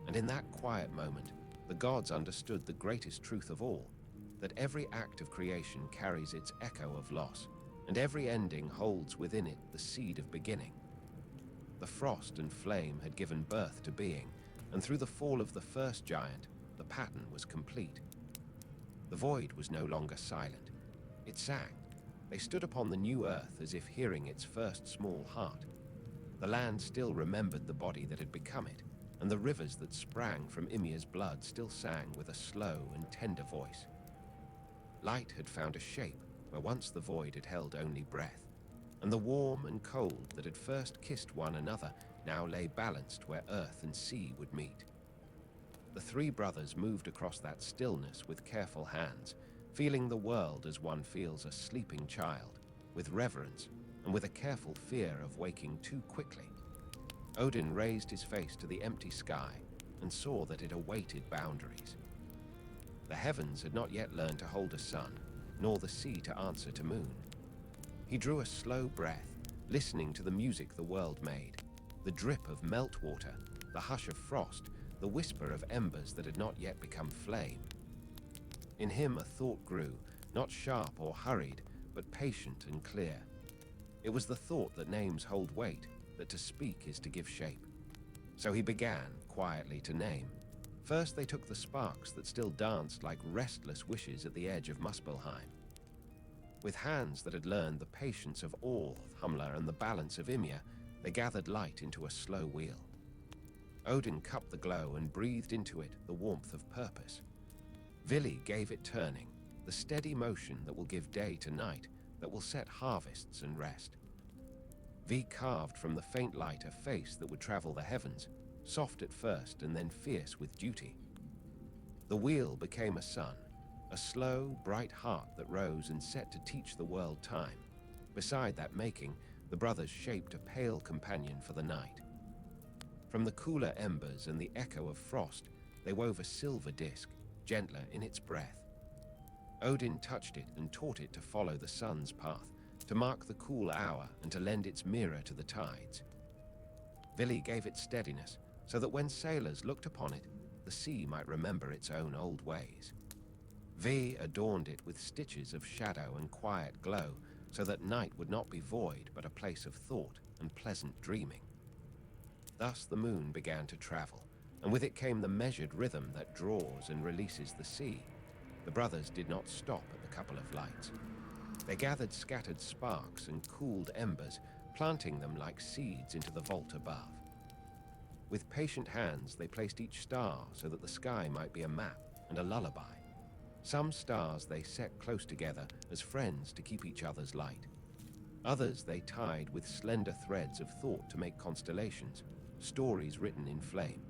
And in that quiet moment, the gods understood the greatest truth of all, that every act of creation carries its echo of loss, and every ending holds within it the seed of beginning. The frost and flame had given birth to being, and through the fall of the first giant, the pattern was complete. The void was no longer silent. It sang. They stood upon the new earth as if hearing its first small heart. The land still remembered the body that had become it, and the rivers that sprang from Ymir's blood still sang with a slow and tender voice. Light had found a shape where once the void had held only breath, and the warm and cold that had first kissed one another now lay balanced where earth and sea would meet. The three brothers moved across that stillness with careful hands, feeling the world as one feels a sleeping child, with reverence and with a careful fear of waking too quickly. Odin raised his face to the empty sky and saw that it awaited boundaries. The heavens had not yet learned to hold a sun, nor the sea to answer to moon. He drew a slow breath, listening to the music the world made, the drip of meltwater, the hush of frost, the whisper of embers that had not yet become flame. In him a thought grew, not sharp or hurried, but patient and clear. It was the thought that names hold weight, that to speak is to give shape. So he began, quietly, to name. First they took the sparks that still danced like restless wishes at the edge of Muspelheim. With hands that had learned the patience of Hamler and the balance of Ymir, they gathered light into a slow wheel. Odin cupped the glow and breathed into it the warmth of purpose. Vili gave it turning, the steady motion that will give day to night, that will set harvests and rest. V carved from the faint light a face that would travel the heavens, soft at first and then fierce with duty. The wheel became a sun, a slow, bright heart that rose and set to teach the world time. Beside that making, the brothers shaped a pale companion for the night. From the cooler embers and the echo of frost, they wove a silver disk, gentler in its breath. Odin touched it and taught it to follow the sun's path, to mark the cool hour and to lend its mirror to the tides. Vili gave it steadiness, so that when sailors looked upon it, the sea might remember its own old ways. V adorned it with stitches of shadow and quiet glow, so that night would not be void but a place of thought and pleasant dreaming. Thus the moon began to travel, and with it came the measured rhythm that draws and releases the sea. The brothers did not stop at the couple of lights. They gathered scattered sparks and cooled embers, planting them like seeds into the vault above. With patient hands, they placed each star so that the sky might be a map and a lullaby. Some stars they set close together as friends to keep each other's light. Others they tied with slender threads of thought to make constellations, stories written in flame.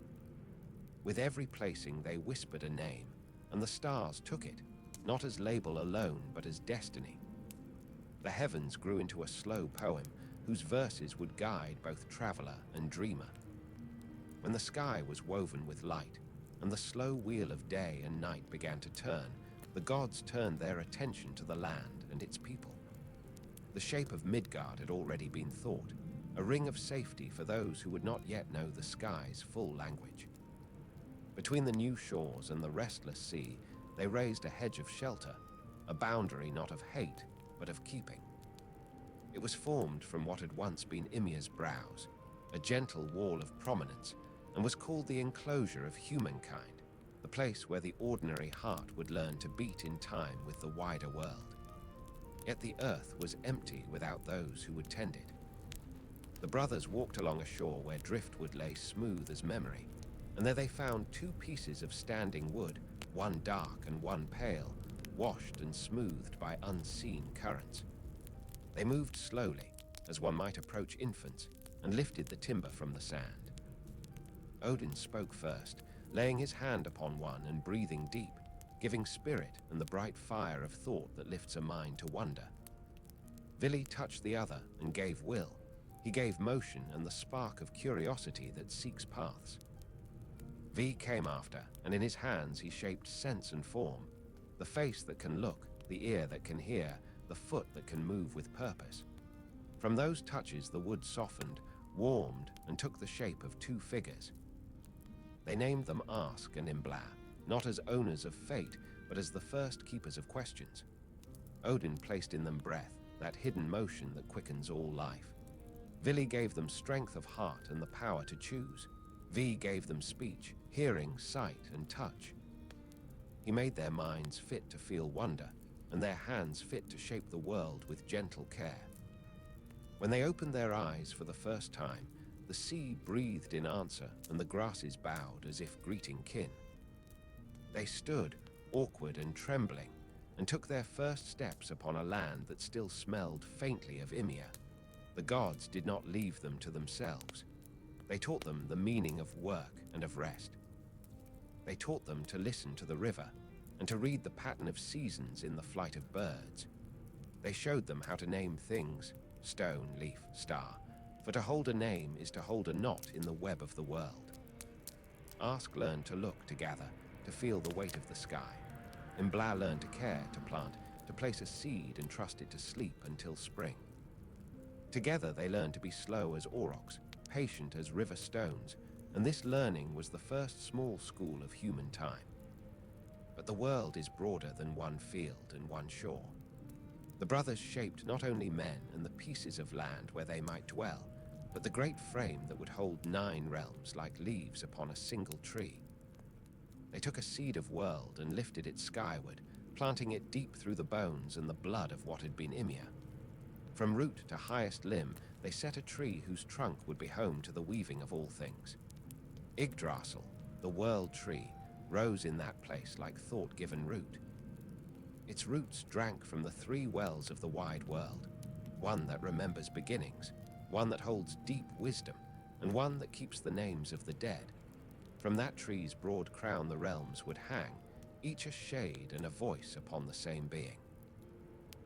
With every placing they whispered a name, and the stars took it, not as label alone but as destiny. The heavens grew into a slow poem whose verses would guide both traveler and dreamer. When the sky was woven with light, and the slow wheel of day and night began to turn, the gods turned their attention to the land and its people. The shape of Midgard had already been thought, a ring of safety for those who would not yet know the sky's full language. Between the new shores and the restless sea, they raised a hedge of shelter, a boundary not of hate, but of keeping. It was formed from what had once been Ymir's brows, a gentle wall of prominence, and was called the enclosure of humankind, the place where the ordinary heart would learn to beat in time with the wider world. Yet the earth was empty without those who would tend it. The brothers walked along a shore where driftwood lay smooth as memory, and there they found two pieces of standing wood, one dark and one pale, washed and smoothed by unseen currents. They moved slowly, as one might approach infants, and lifted the timber from the sand. Odin spoke first, laying his hand upon one and breathing deep, giving spirit and the bright fire of thought that lifts a mind to wonder. Vili touched the other and gave will. He gave motion and the spark of curiosity that seeks paths. V came after, and in his hands he shaped sense and form, the face that can look, the ear that can hear, the foot that can move with purpose. From those touches the wood softened, warmed, and took the shape of two figures. They named them Ask and Imbla, not as owners of fate, but as the first keepers of questions. Odin placed in them breath, that hidden motion that quickens all life. Vili gave them strength of heart and the power to choose. V gave them speech, hearing, sight, and touch. He made their minds fit to feel wonder, and their hands fit to shape the world with gentle care. When they opened their eyes for the first time, the sea breathed in answer, and the grasses bowed as if greeting kin. They stood, awkward and trembling, and took their first steps upon a land that still smelled faintly of Ymir. The gods did not leave them to themselves. They taught them the meaning of work and of rest. They taught them to listen to the river, and to read the pattern of seasons in the flight of birds. They showed them how to name things, stone, leaf, star, for to hold a name is to hold a knot in the web of the world. Ask learned to look, to gather, to feel the weight of the sky. Imbla learned to care, to plant, to place a seed and trust it to sleep until spring. Together they learned to be slow as aurochs, patient as river stones, and this learning was the first small school of human time. But the world is broader than one field and one shore. The brothers shaped not only men and the pieces of land where they might dwell, but the great frame that would hold 9 realms like leaves upon a single tree. They took a seed of world and lifted it skyward, planting it deep through the bones and the blood of what had been Ymir. From root to highest limb, they set a tree whose trunk would be home to the weaving of all things. Yggdrasil, the world tree, rose in that place like thought-given root. Its roots drank from the 3 wells of the wide world, one that remembers beginnings, one that holds deep wisdom, and one that keeps the names of the dead. From that tree's broad crown the realms would hang, each a shade and a voice upon the same being.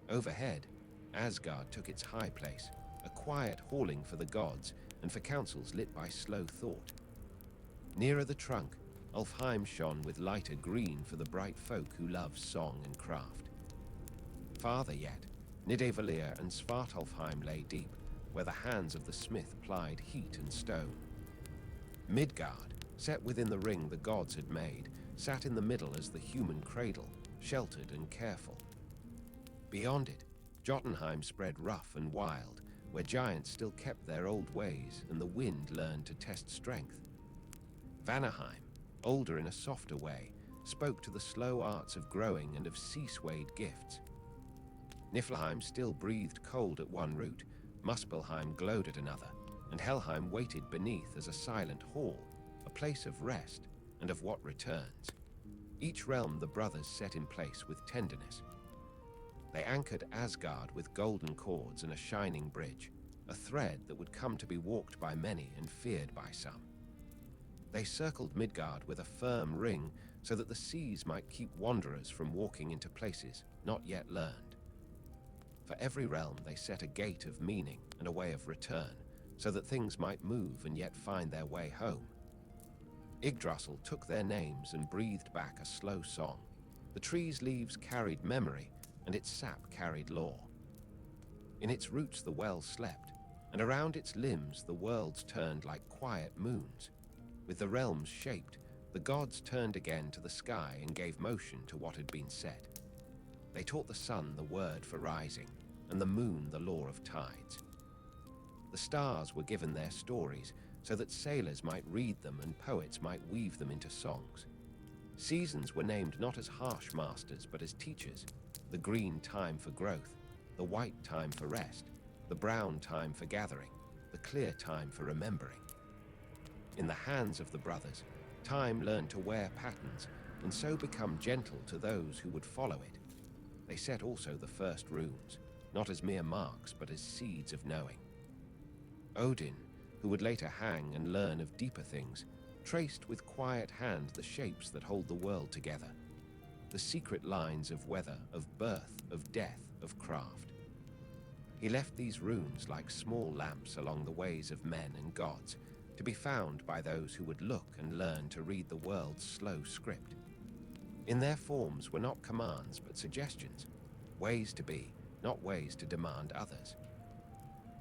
Overhead, Asgard took its high place, a quiet halling for the gods and for councils lit by slow thought. Nearer the trunk, Ulfheim shone with lighter green for the bright folk who love song and craft. Farther yet, Nidavellir and Svartalfheim lay deep, where the hands of the smith plied heat and stone. Midgard, set within the ring the gods had made, sat in the middle as the human cradle, sheltered and careful. Beyond it, Jotunheim spread rough and wild, where giants still kept their old ways and the wind learned to test strength. Vanaheim, older in a softer way, spoke to the slow arts of growing and of sea-swayed gifts. Niflheim still breathed cold at one root, Muspelheim glowed at another, and Helheim waited beneath as a silent hall, a place of rest and of what returns. Each realm the brothers set in place with tenderness. They anchored Asgard with golden cords and a shining bridge, a thread that would come to be walked by many and feared by some. They circled Midgard with a firm ring so that the seas might keep wanderers from walking into places not yet learned. For every realm they set a gate of meaning and a way of return, so that things might move and yet find their way home. Yggdrasil took their names and breathed back a slow song. The tree's leaves carried memory, and its sap carried lore. In its roots the well slept, and around its limbs the worlds turned like quiet moons. With the realms shaped, the gods turned again to the sky and gave motion to what had been set. They taught the sun the word for rising, and the moon the law of tides. The stars were given their stories, so that sailors might read them and poets might weave them into songs. Seasons were named not as harsh masters, but as teachers. The green time for growth, the white time for rest, the brown time for gathering, the clear time for remembering. In the hands of the brothers, time learned to wear patterns and so become gentle to those who would follow it. They set also the first runes, not as mere marks but as seeds of knowing. Odin, who would later hang and learn of deeper things, traced with quiet hand the shapes that hold the world together, the secret lines of weather, of birth, of death, of craft. He left these runes like small lamps along the ways of men and gods, to be found by those who would look and learn to read the world's slow script. In their forms were not commands but suggestions, ways to be, not ways to demand others.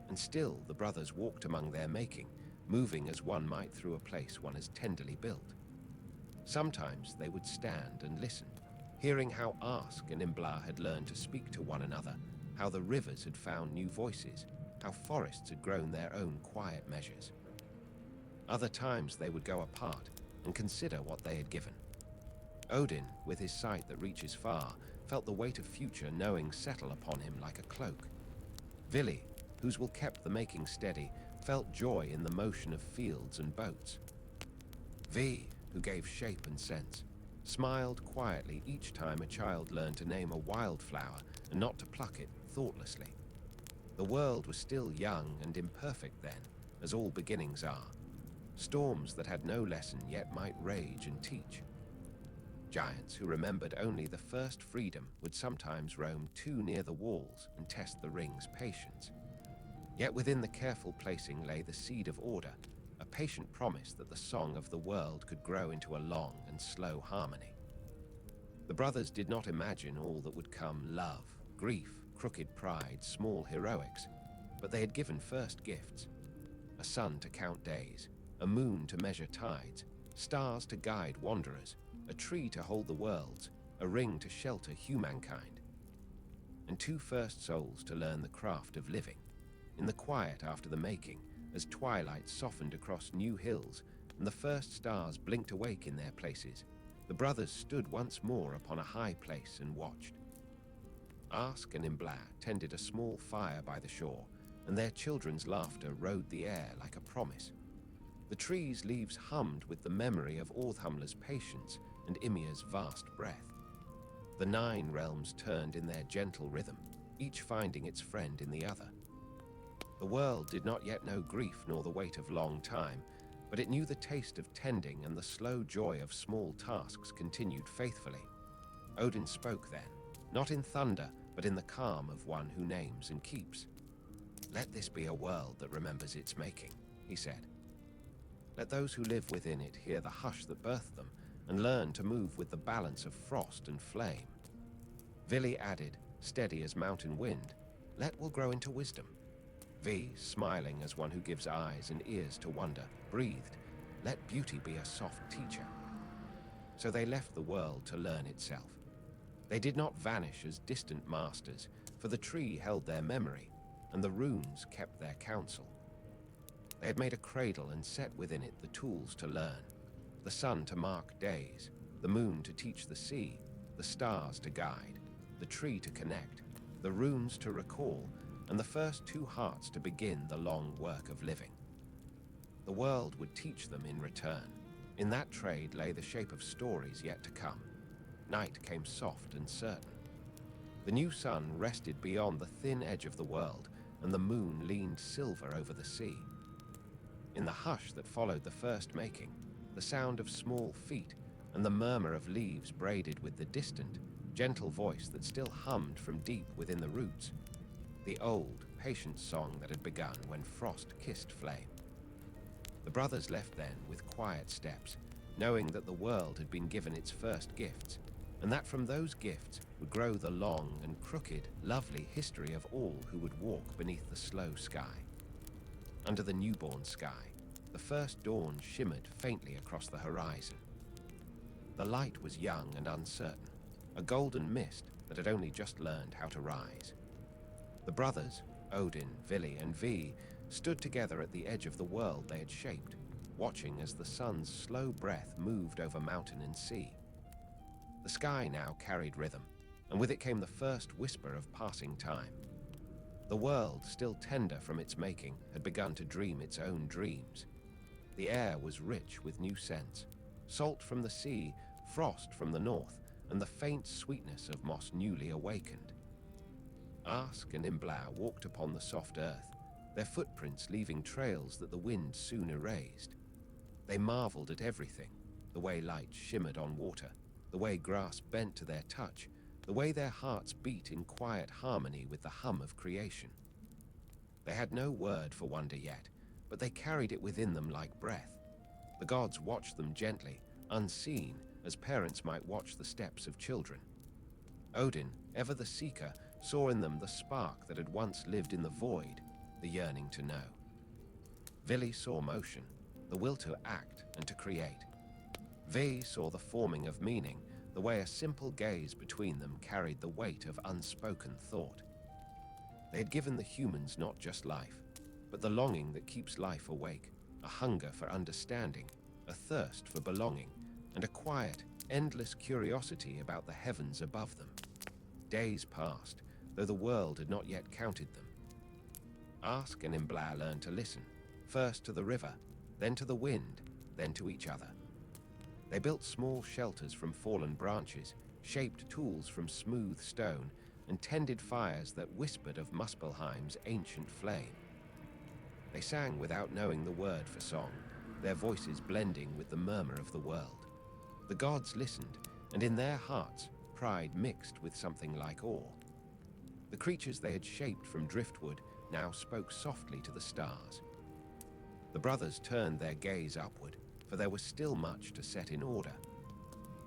And still the brothers walked among their making, moving as one might through a place one has tenderly built. Sometimes they would stand and listen, hearing how Ask and Imbla had learned to speak to one another, how the rivers had found new voices, how forests had grown their own quiet measures. Other times they would go apart and consider what they had given. Odin, with his sight that reaches far, felt the weight of future knowing settle upon him like a cloak. Vili, whose will kept the making steady, felt joy in the motion of fields and boats. V, who gave shape and sense, smiled quietly each time a child learned to name a wildflower and not to pluck it thoughtlessly. The world was still young and imperfect then, as all beginnings are. Storms that had no lesson yet might rage and teach. Giants who remembered only the first freedom would sometimes roam too near the walls and test the ring's patience. Yet within the careful placing lay the seed of order, a patient promise that the song of the world could grow into a long and slow harmony. The brothers did not imagine all that would come: love, grief, crooked pride, small heroics, but they had given first gifts: a sun to count days, a moon to measure tides, stars to guide wanderers, a tree to hold the worlds, a ring to shelter humankind. and two first souls to learn the craft of living. In the quiet after the making, as twilight softened across new hills and the first stars blinked awake in their places, the brothers stood once more upon a high place and watched. Ask and Imbla tended a small fire by the shore, and their children's laughter rode the air like a promise. The trees' leaves hummed with the memory of Orthamla's patience and Ymir's vast breath. The 9 realms turned in their gentle rhythm, each finding its friend in the other. The world did not yet know grief nor the weight of long time, but it knew the taste of tending, and the slow joy of small tasks continued faithfully. Odin spoke then, not in thunder, but in the calm of one who names and keeps. "Let this be a world that remembers its making," he said. "Let those who live within it hear the hush that birthed them, and learn to move with the balance of frost and flame." Vili added, steady as mountain wind, "Let will grow into wisdom." Vi, smiling as one who gives eyes and ears to wonder, breathed, "Let beauty be a soft teacher." So they left the world to learn itself. They did not vanish as distant masters, for the tree held their memory, and the runes kept their counsel. They had made a cradle and set within it the tools to learn, the sun to mark days, the moon to teach the sea, the stars to guide, the tree to connect, the runes to recall, and the first 2 hearts to begin the long work of living. The world would teach them in return. In that trade lay the shape of stories yet to come. Night came soft and certain. The new sun rested beyond the thin edge of the world, and the moon leaned silver over the sea. In the hush that followed the first making, the sound of small feet and the murmur of leaves braided with the distant, gentle voice that still hummed from deep within the roots, the old, patient song that had begun when frost kissed flame. The brothers left then with quiet steps, knowing that the world had been given its first gifts, and that from those gifts would grow the long and crooked, lovely history of all who would walk beneath the slow sky. Under the newborn sky, the first dawn shimmered faintly across the horizon. The light was young and uncertain, a golden mist that had only just learned how to rise. The brothers, Odin, Vili, and Vi, stood together at the edge of the world they had shaped, watching as the sun's slow breath moved over mountain and sea. The sky now carried rhythm, and with it came the first whisper of passing time. The world, still tender from its making, had begun to dream its own dreams. The air was rich with new scents, salt from the sea, frost from the north, and the faint sweetness of moss newly awakened. Ask and Imbla walked upon the soft earth, their footprints leaving trails that the wind soon erased. They marveled at everything, the way light shimmered on water, the way grass bent to their touch, the way their hearts beat in quiet harmony with the hum of creation. They had no word for wonder yet, but they carried it within them like breath. The gods watched them gently, unseen, as parents might watch the steps of children. Odin, ever the seeker, saw in them the spark that had once lived in the void, the yearning to know. Vili saw motion, the will to act and to create. Vi saw the forming of meaning, the way a simple gaze between them carried the weight of unspoken thought. They had given the humans not just life, but the longing that keeps life awake, a hunger for understanding, a thirst for belonging, and a quiet, endless curiosity about the heavens above them. Days passed, though the world had not yet counted them. Ask and Imbla learned to listen, first to the river, then to the wind, then to each other. They built small shelters from fallen branches, shaped tools from smooth stone, and tended fires that whispered of Muspelheim's ancient flame. They sang without knowing the word for song, their voices blending with the murmur of the world. The gods listened, and in their hearts, pride mixed with something like awe. The creatures they had shaped from driftwood now spoke softly to the stars. The brothers turned their gaze upward, for there was still much to set in order.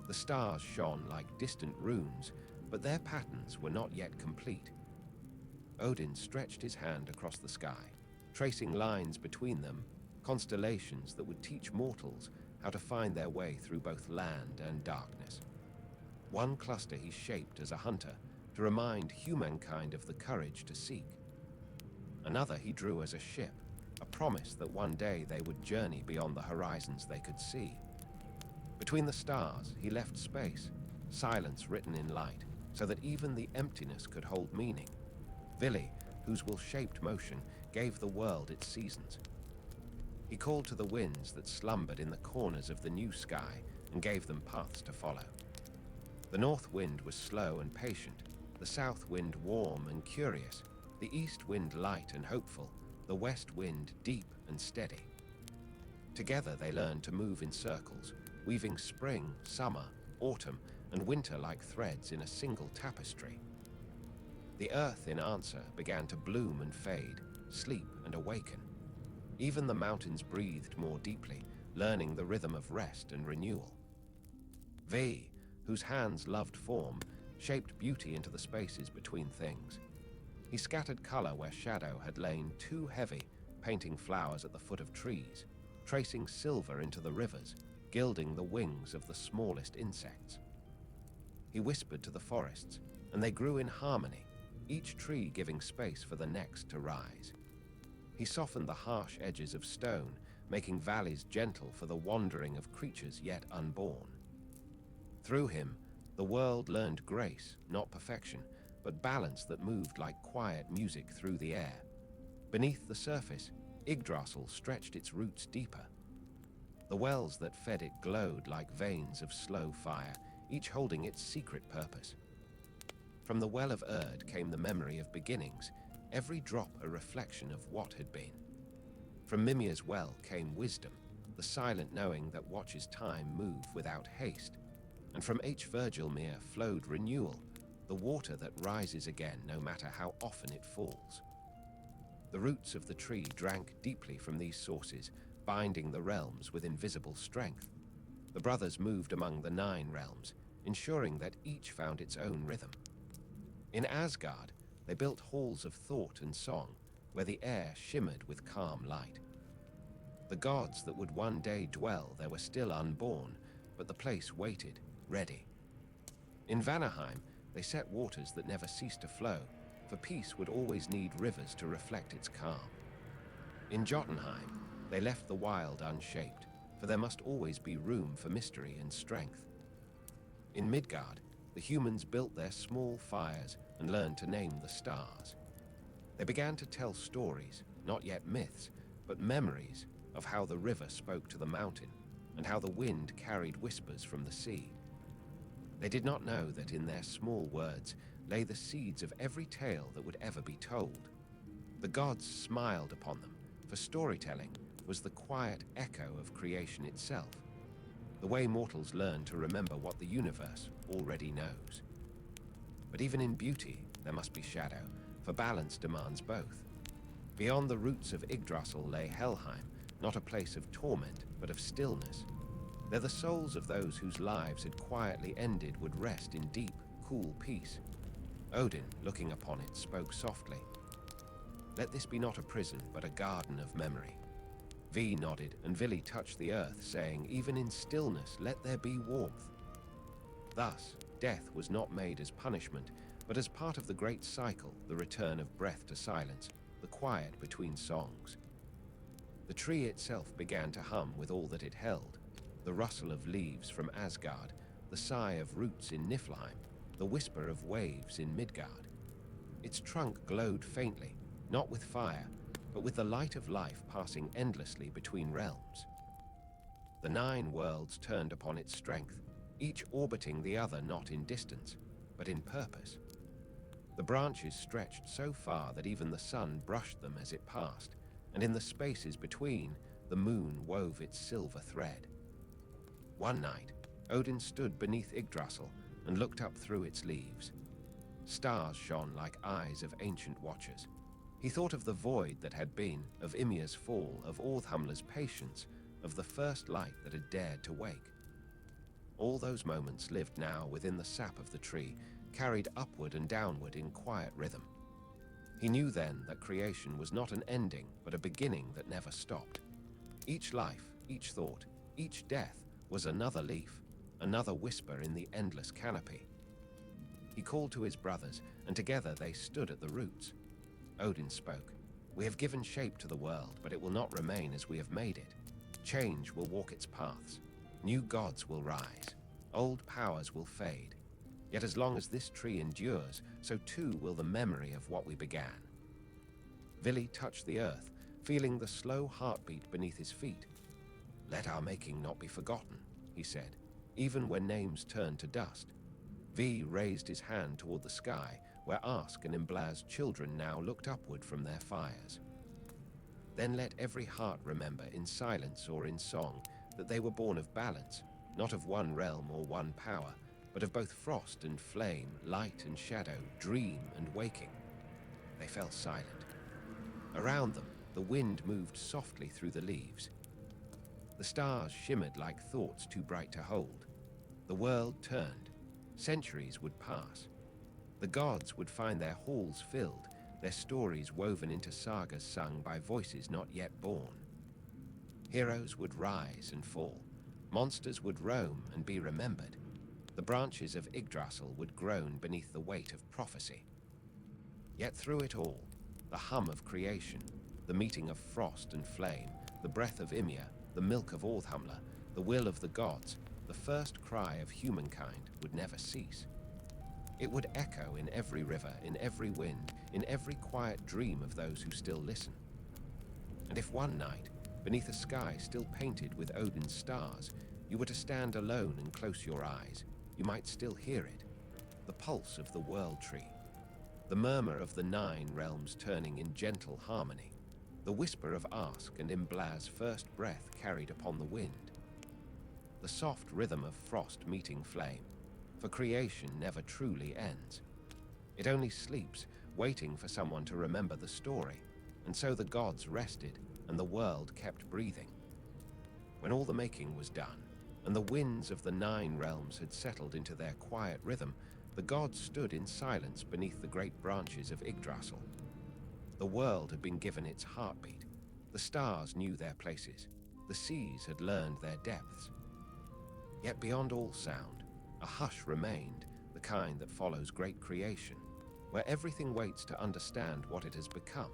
The stars shone like distant runes, but their patterns were not yet complete. Odin stretched his hand across the sky, tracing lines between them, constellations that would teach mortals how to find their way through both land and darkness. One cluster he shaped as a hunter, to remind humankind of the courage to seek. Another he drew as a ship, a promise that one day they would journey beyond the horizons they could see. Between the stars, he left space, silence written in light, so that even the emptiness could hold meaning. Vili, whose will shaped motion, gave the world its seasons. He called to the winds that slumbered in the corners of the new sky and gave them paths to follow. The north wind was slow and patient, the south wind warm and curious, the east wind light and hopeful, the west wind deep and steady. Together they learned to move in circles, weaving spring, summer, autumn, and winter like threads in a single tapestry. The earth, in answer, began to bloom and fade, sleep and awaken. Even the mountains breathed more deeply, learning the rhythm of rest and renewal. Ve, whose hands loved form, shaped beauty into the spaces between things. He scattered color where shadow had lain too heavy, painting flowers at the foot of trees, tracing silver into the rivers, gilding the wings of the smallest insects. He whispered to the forests, and they grew in harmony, each tree giving space for the next to rise. He softened the harsh edges of stone, making valleys gentle for the wandering of creatures yet unborn. Through him, the world learned grace, not perfection, but balance that moved like quiet music through the air. Beneath the surface, Yggdrasil stretched its roots deeper. The wells that fed it glowed like veins of slow fire, each holding its secret purpose. From the well of Erd came the memory of beginnings, every drop a reflection of what had been. From Mimir's well came wisdom, the silent knowing that watches time move without haste. And from Virgilmere flowed renewal, the water that rises again no matter how often it falls. The roots of the tree drank deeply from these sources, binding the realms with invisible strength. The brothers moved among the 9 realms, ensuring that each found its own rhythm. In Asgard, they built halls of thought and song, where the air shimmered with calm light. The gods that would one day dwell there were still unborn, but the place waited, ready. In Vanaheim, they set waters that never ceased to flow, for peace would always need rivers to reflect its calm. In Jotunheim, they left the wild unshaped, for there must always be room for mystery and strength. In Midgard, the humans built their small fires and learned to name the stars. They began to tell stories, not yet myths, but memories of how the river spoke to the mountain and how the wind carried whispers from the sea. They did not know that in their small words lay the seeds of every tale that would ever be told. The gods smiled upon them, for storytelling was the quiet echo of creation itself, the way mortals learn to remember what the universe already knows. But even in beauty, there must be shadow, for balance demands both. Beyond the roots of Yggdrasil lay Helheim, not a place of torment, but of stillness. There the souls of those whose lives had quietly ended would rest in deep, cool peace. Odin, looking upon it, spoke softly. "Let this be not a prison, but a garden of memory." V nodded, and Vili touched the earth, saying, "Even in stillness, let there be warmth." Thus, death was not made as punishment, but as part of the great cycle, the return of breath to silence, the quiet between songs. The tree itself began to hum with all that it held, the rustle of leaves from Asgard, the sigh of roots in Niflheim, the whisper of waves in Midgard. Its trunk glowed faintly, not with fire, but with the light of life passing endlessly between realms. The 9 worlds turned upon its strength, each orbiting the other not in distance, but in purpose. The branches stretched so far that even the sun brushed them as it passed, and in the spaces between, the moon wove its silver thread. One night, Odin stood beneath Yggdrasil and looked up through its leaves. Stars shone like eyes of ancient watchers. He thought of the void that had been, of Ymir's fall, of Orthamla's patience, of the first light that had dared to wake. All those moments lived now within the sap of the tree, carried upward and downward in quiet rhythm. He knew then that creation was not an ending, but a beginning that never stopped. Each life, each thought, each death was another leaf, another whisper in the endless canopy. He called to his brothers, and together they stood at the roots. Odin spoke. "We have given shape to the world, but it will not remain as we have made it. Change will walk its paths. New gods will rise. Old powers will fade. Yet as long as this tree endures, so too will the memory of what we began." Vili touched the earth, feeling the slow heartbeat beneath his feet. "Let our making not be forgotten," he said, even when names turned to dust. V raised his hand toward the sky, where Ask and Imbla's children now looked upward from their fires. "Then let every heart remember, in silence or in song, that they were born of balance, not of one realm or one power, but of both frost and flame, light and shadow, dream and waking." They fell silent. Around them, the wind moved softly through the leaves. The stars shimmered like thoughts too bright to hold. The world turned. Centuries would pass. The gods would find their halls filled, their stories woven into sagas sung by voices not yet born. Heroes would rise and fall. Monsters would roam and be remembered. The branches of Yggdrasil would groan beneath the weight of prophecy. Yet through it all, the hum of creation, the meeting of frost and flame, the breath of Ymir, the milk of Orthamla, the will of the gods, the first cry of humankind would never cease. It would echo in every river, in every wind, in every quiet dream of those who still listen. And if one night, beneath a sky still painted with Odin's stars, you were to stand alone and close your eyes, you might still hear it, the pulse of the world tree, the murmur of the 9 realms turning in gentle harmony, the whisper of Ask and Imbla's first breath carried upon the wind, the soft rhythm of frost meeting flame, for creation never truly ends. It only sleeps, waiting for someone to remember the story, and so the gods rested and the world kept breathing. When all the making was done, and the winds of the 9 realms had settled into their quiet rhythm, the gods stood in silence beneath the great branches of Yggdrasil. The world had been given its heartbeat. The stars knew their places. The seas had learned their depths. Yet beyond all sound, a hush remained, the kind that follows great creation, where everything waits to understand what it has become.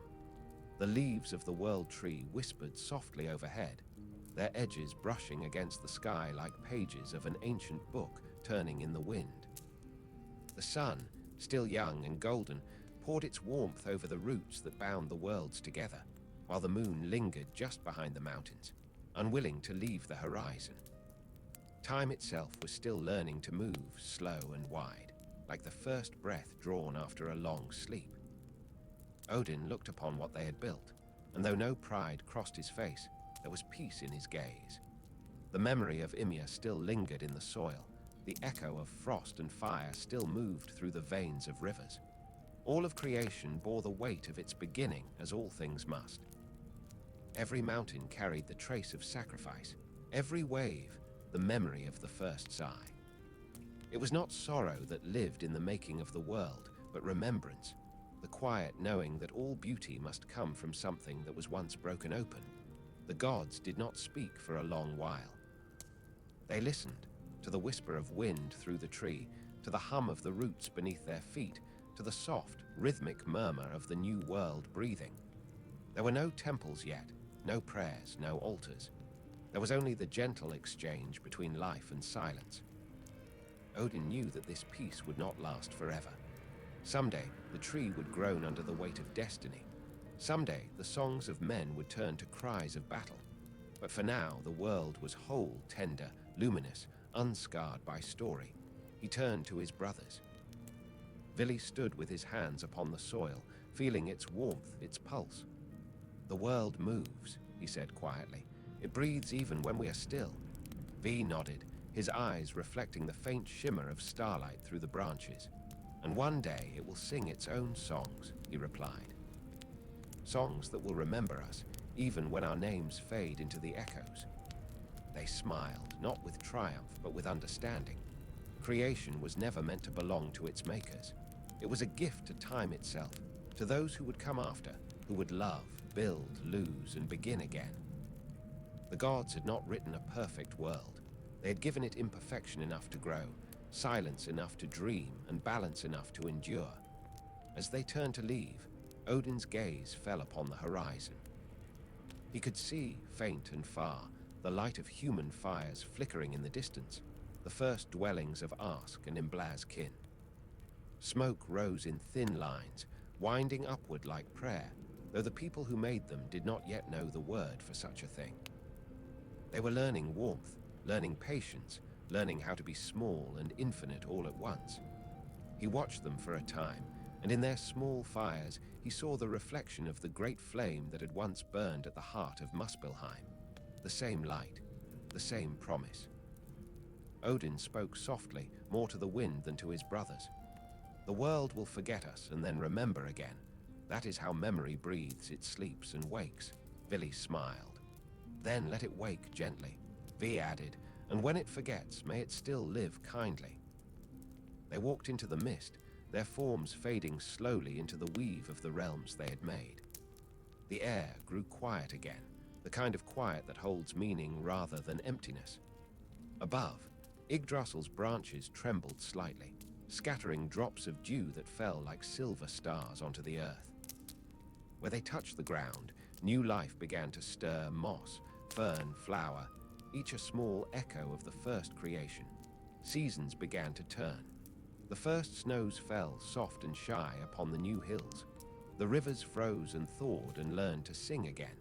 The leaves of the world tree whispered softly overhead, their edges brushing against the sky like pages of an ancient book turning in the wind. The sun, still young and golden, poured its warmth over the roots that bound the worlds together, while the moon lingered just behind the mountains, unwilling to leave the horizon. Time itself was still learning to move slow and wide, like the first breath drawn after a long sleep. Odin looked upon what they had built, and though no pride crossed his face, there was peace in his gaze. The memory of Ymir still lingered in the soil. The echo of frost and fire still moved through the veins of rivers. All of creation bore the weight of its beginning, as all things must. Every mountain carried the trace of sacrifice, every wave the memory of the first sigh. It was not sorrow that lived in the making of the world, but remembrance, the quiet knowing that all beauty must come from something that was once broken open. The gods did not speak for a long while. They listened to the whisper of wind through the tree, to the hum of the roots beneath their feet, to the soft, rhythmic murmur of the new world breathing. There were no temples yet, no prayers, no altars. There was only the gentle exchange between life and silence. Odin knew that this peace would not last forever. Someday, the tree would groan under the weight of destiny. Someday, the songs of men would turn to cries of battle. But for now, the world was whole, tender, luminous, unscarred by story. He turned to his brothers. Vili stood with his hands upon the soil, feeling its warmth, its pulse. "The world moves," he said quietly. "It breathes even when we are still." V nodded, his eyes reflecting the faint shimmer of starlight through the branches. "And one day it will sing its own songs," he replied. "Songs that will remember us, even when our names fade into the echoes." They smiled, not with triumph, but with understanding. Creation was never meant to belong to its makers. It was a gift to time itself, to those who would come after, who would love, build, lose, and begin again. The gods had not written a perfect world. They had given it imperfection enough to grow, silence enough to dream and balance enough to endure. As they turned to leave, Odin's gaze fell upon the horizon. He could see, faint and far, the light of human fires flickering in the distance, the first dwellings of Ask and Imblaz kin. Smoke rose in thin lines, winding upward like prayer, though the people who made them did not yet know the word for such a thing. They were learning warmth, learning patience, learning how to be small and infinite all at once. He watched them for a time, and in their small fires he saw the reflection of the great flame that had once burned at the heart of Muspelheim. The same light, the same promise. Odin spoke softly, more to the wind than to his brothers. The world will forget us and then remember again. That is how memory breathes, it sleeps and wakes. Vili smiled. Then let it wake gently, Vi added, and when it forgets, may it still live kindly. They walked into the mist, their forms fading slowly into the weave of the realms they had made. The air grew quiet again, the kind of quiet that holds meaning rather than emptiness. Above, Yggdrasil's branches trembled slightly, scattering drops of dew that fell like silver stars onto the earth. Where they touched the ground, new life began to stir: moss, fern, flower, each a small echo of the first creation. Seasons began to turn. The first snows fell soft and shy upon the new hills. The rivers froze and thawed and learned to sing again.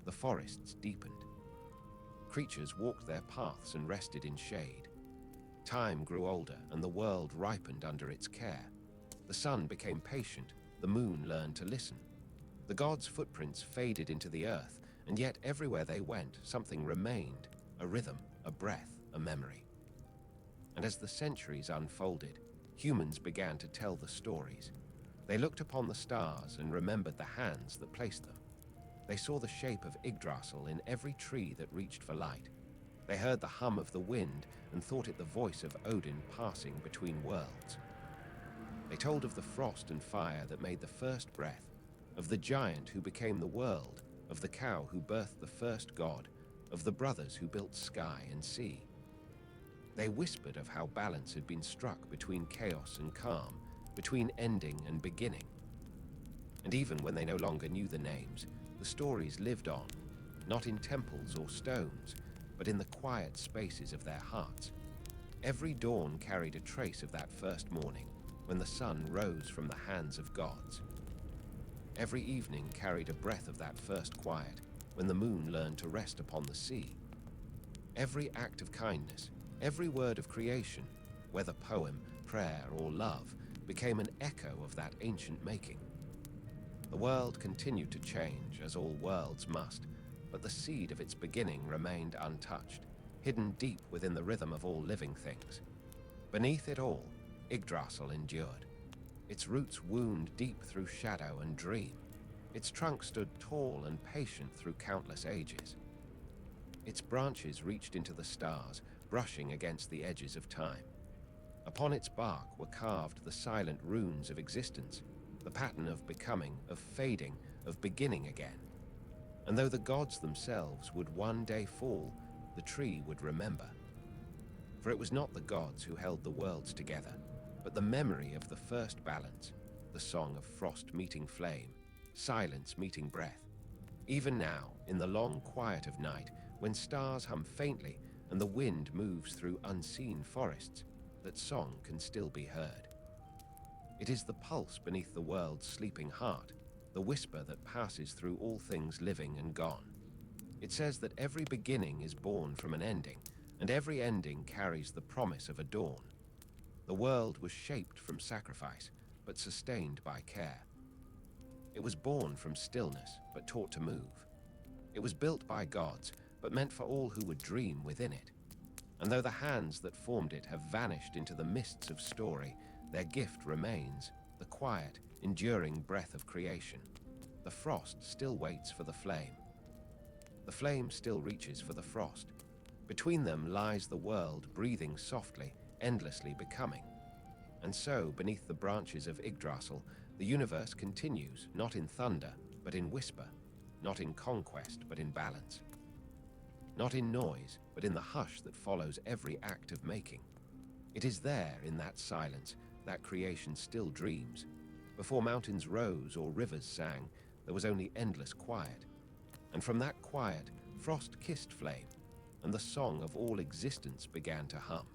The forests deepened. Creatures walked their paths and rested in shade. Time grew older and the world ripened under its care. The sun became patient, the moon learned to listen. The gods' footprints faded into the earth, and yet everywhere they went, something remained: a rhythm, a breath, a memory. And as the centuries unfolded, humans began to tell the stories. They looked upon the stars and remembered the hands that placed them. They saw the shape of Yggdrasil in every tree that reached for light. They heard the hum of the wind and thought it the voice of Odin passing between worlds. They told of the frost and fire that made the first breath, of the giant who became the world, of the cow who birthed the first god, of the brothers who built sky and sea. They whispered of how balance had been struck between chaos and calm, between ending and beginning. And even when they no longer knew the names, the stories lived on, not in temples or stones, but in the quiet spaces of their hearts. Every dawn carried a trace of that first morning, when the sun rose from the hands of gods. Every evening carried a breath of that first quiet, when the moon learned to rest upon the sea. Every act of kindness, every word of creation, whether poem, prayer, or love, became an echo of that ancient making. The world continued to change, as all worlds must, but the seed of its beginning remained untouched, hidden deep within the rhythm of all living things. Beneath it all, Yggdrasil endured. Its roots wound deep through shadow and dream. Its trunk stood tall and patient through countless ages. Its branches reached into the stars, brushing against the edges of time. Upon its bark were carved the silent runes of existence, the pattern of becoming, of fading, of beginning again. And though the gods themselves would one day fall, the tree would remember. For it was not the gods who held the worlds together, but the memory of the first balance, the song of frost meeting flame, silence meeting breath. Even now, in the long quiet of night, when stars hum faintly and the wind moves through unseen forests, that song can still be heard. It is the pulse beneath the world's sleeping heart, the whisper that passes through all things living and gone. It says that every beginning is born from an ending, and every ending carries the promise of a dawn. The world was shaped from sacrifice, but sustained by care. It was born from stillness, but taught to move. It was built by gods, but meant for all who would dream within it. And though the hands that formed it have vanished into the mists of story, their gift remains, the quiet, enduring breath of creation. The frost still waits for the flame. The flame still reaches for the frost. Between them lies the world, breathing softly, endlessly becoming. And so, beneath the branches of Yggdrasil, the universe continues, not in thunder, but in whisper, not in conquest, but in balance. Not in noise, but in the hush that follows every act of making. It is there, in that silence, that creation still dreams. Before mountains rose or rivers sang, there was only endless quiet. And from that quiet, frost kissed flame, and the song of all existence began to hum.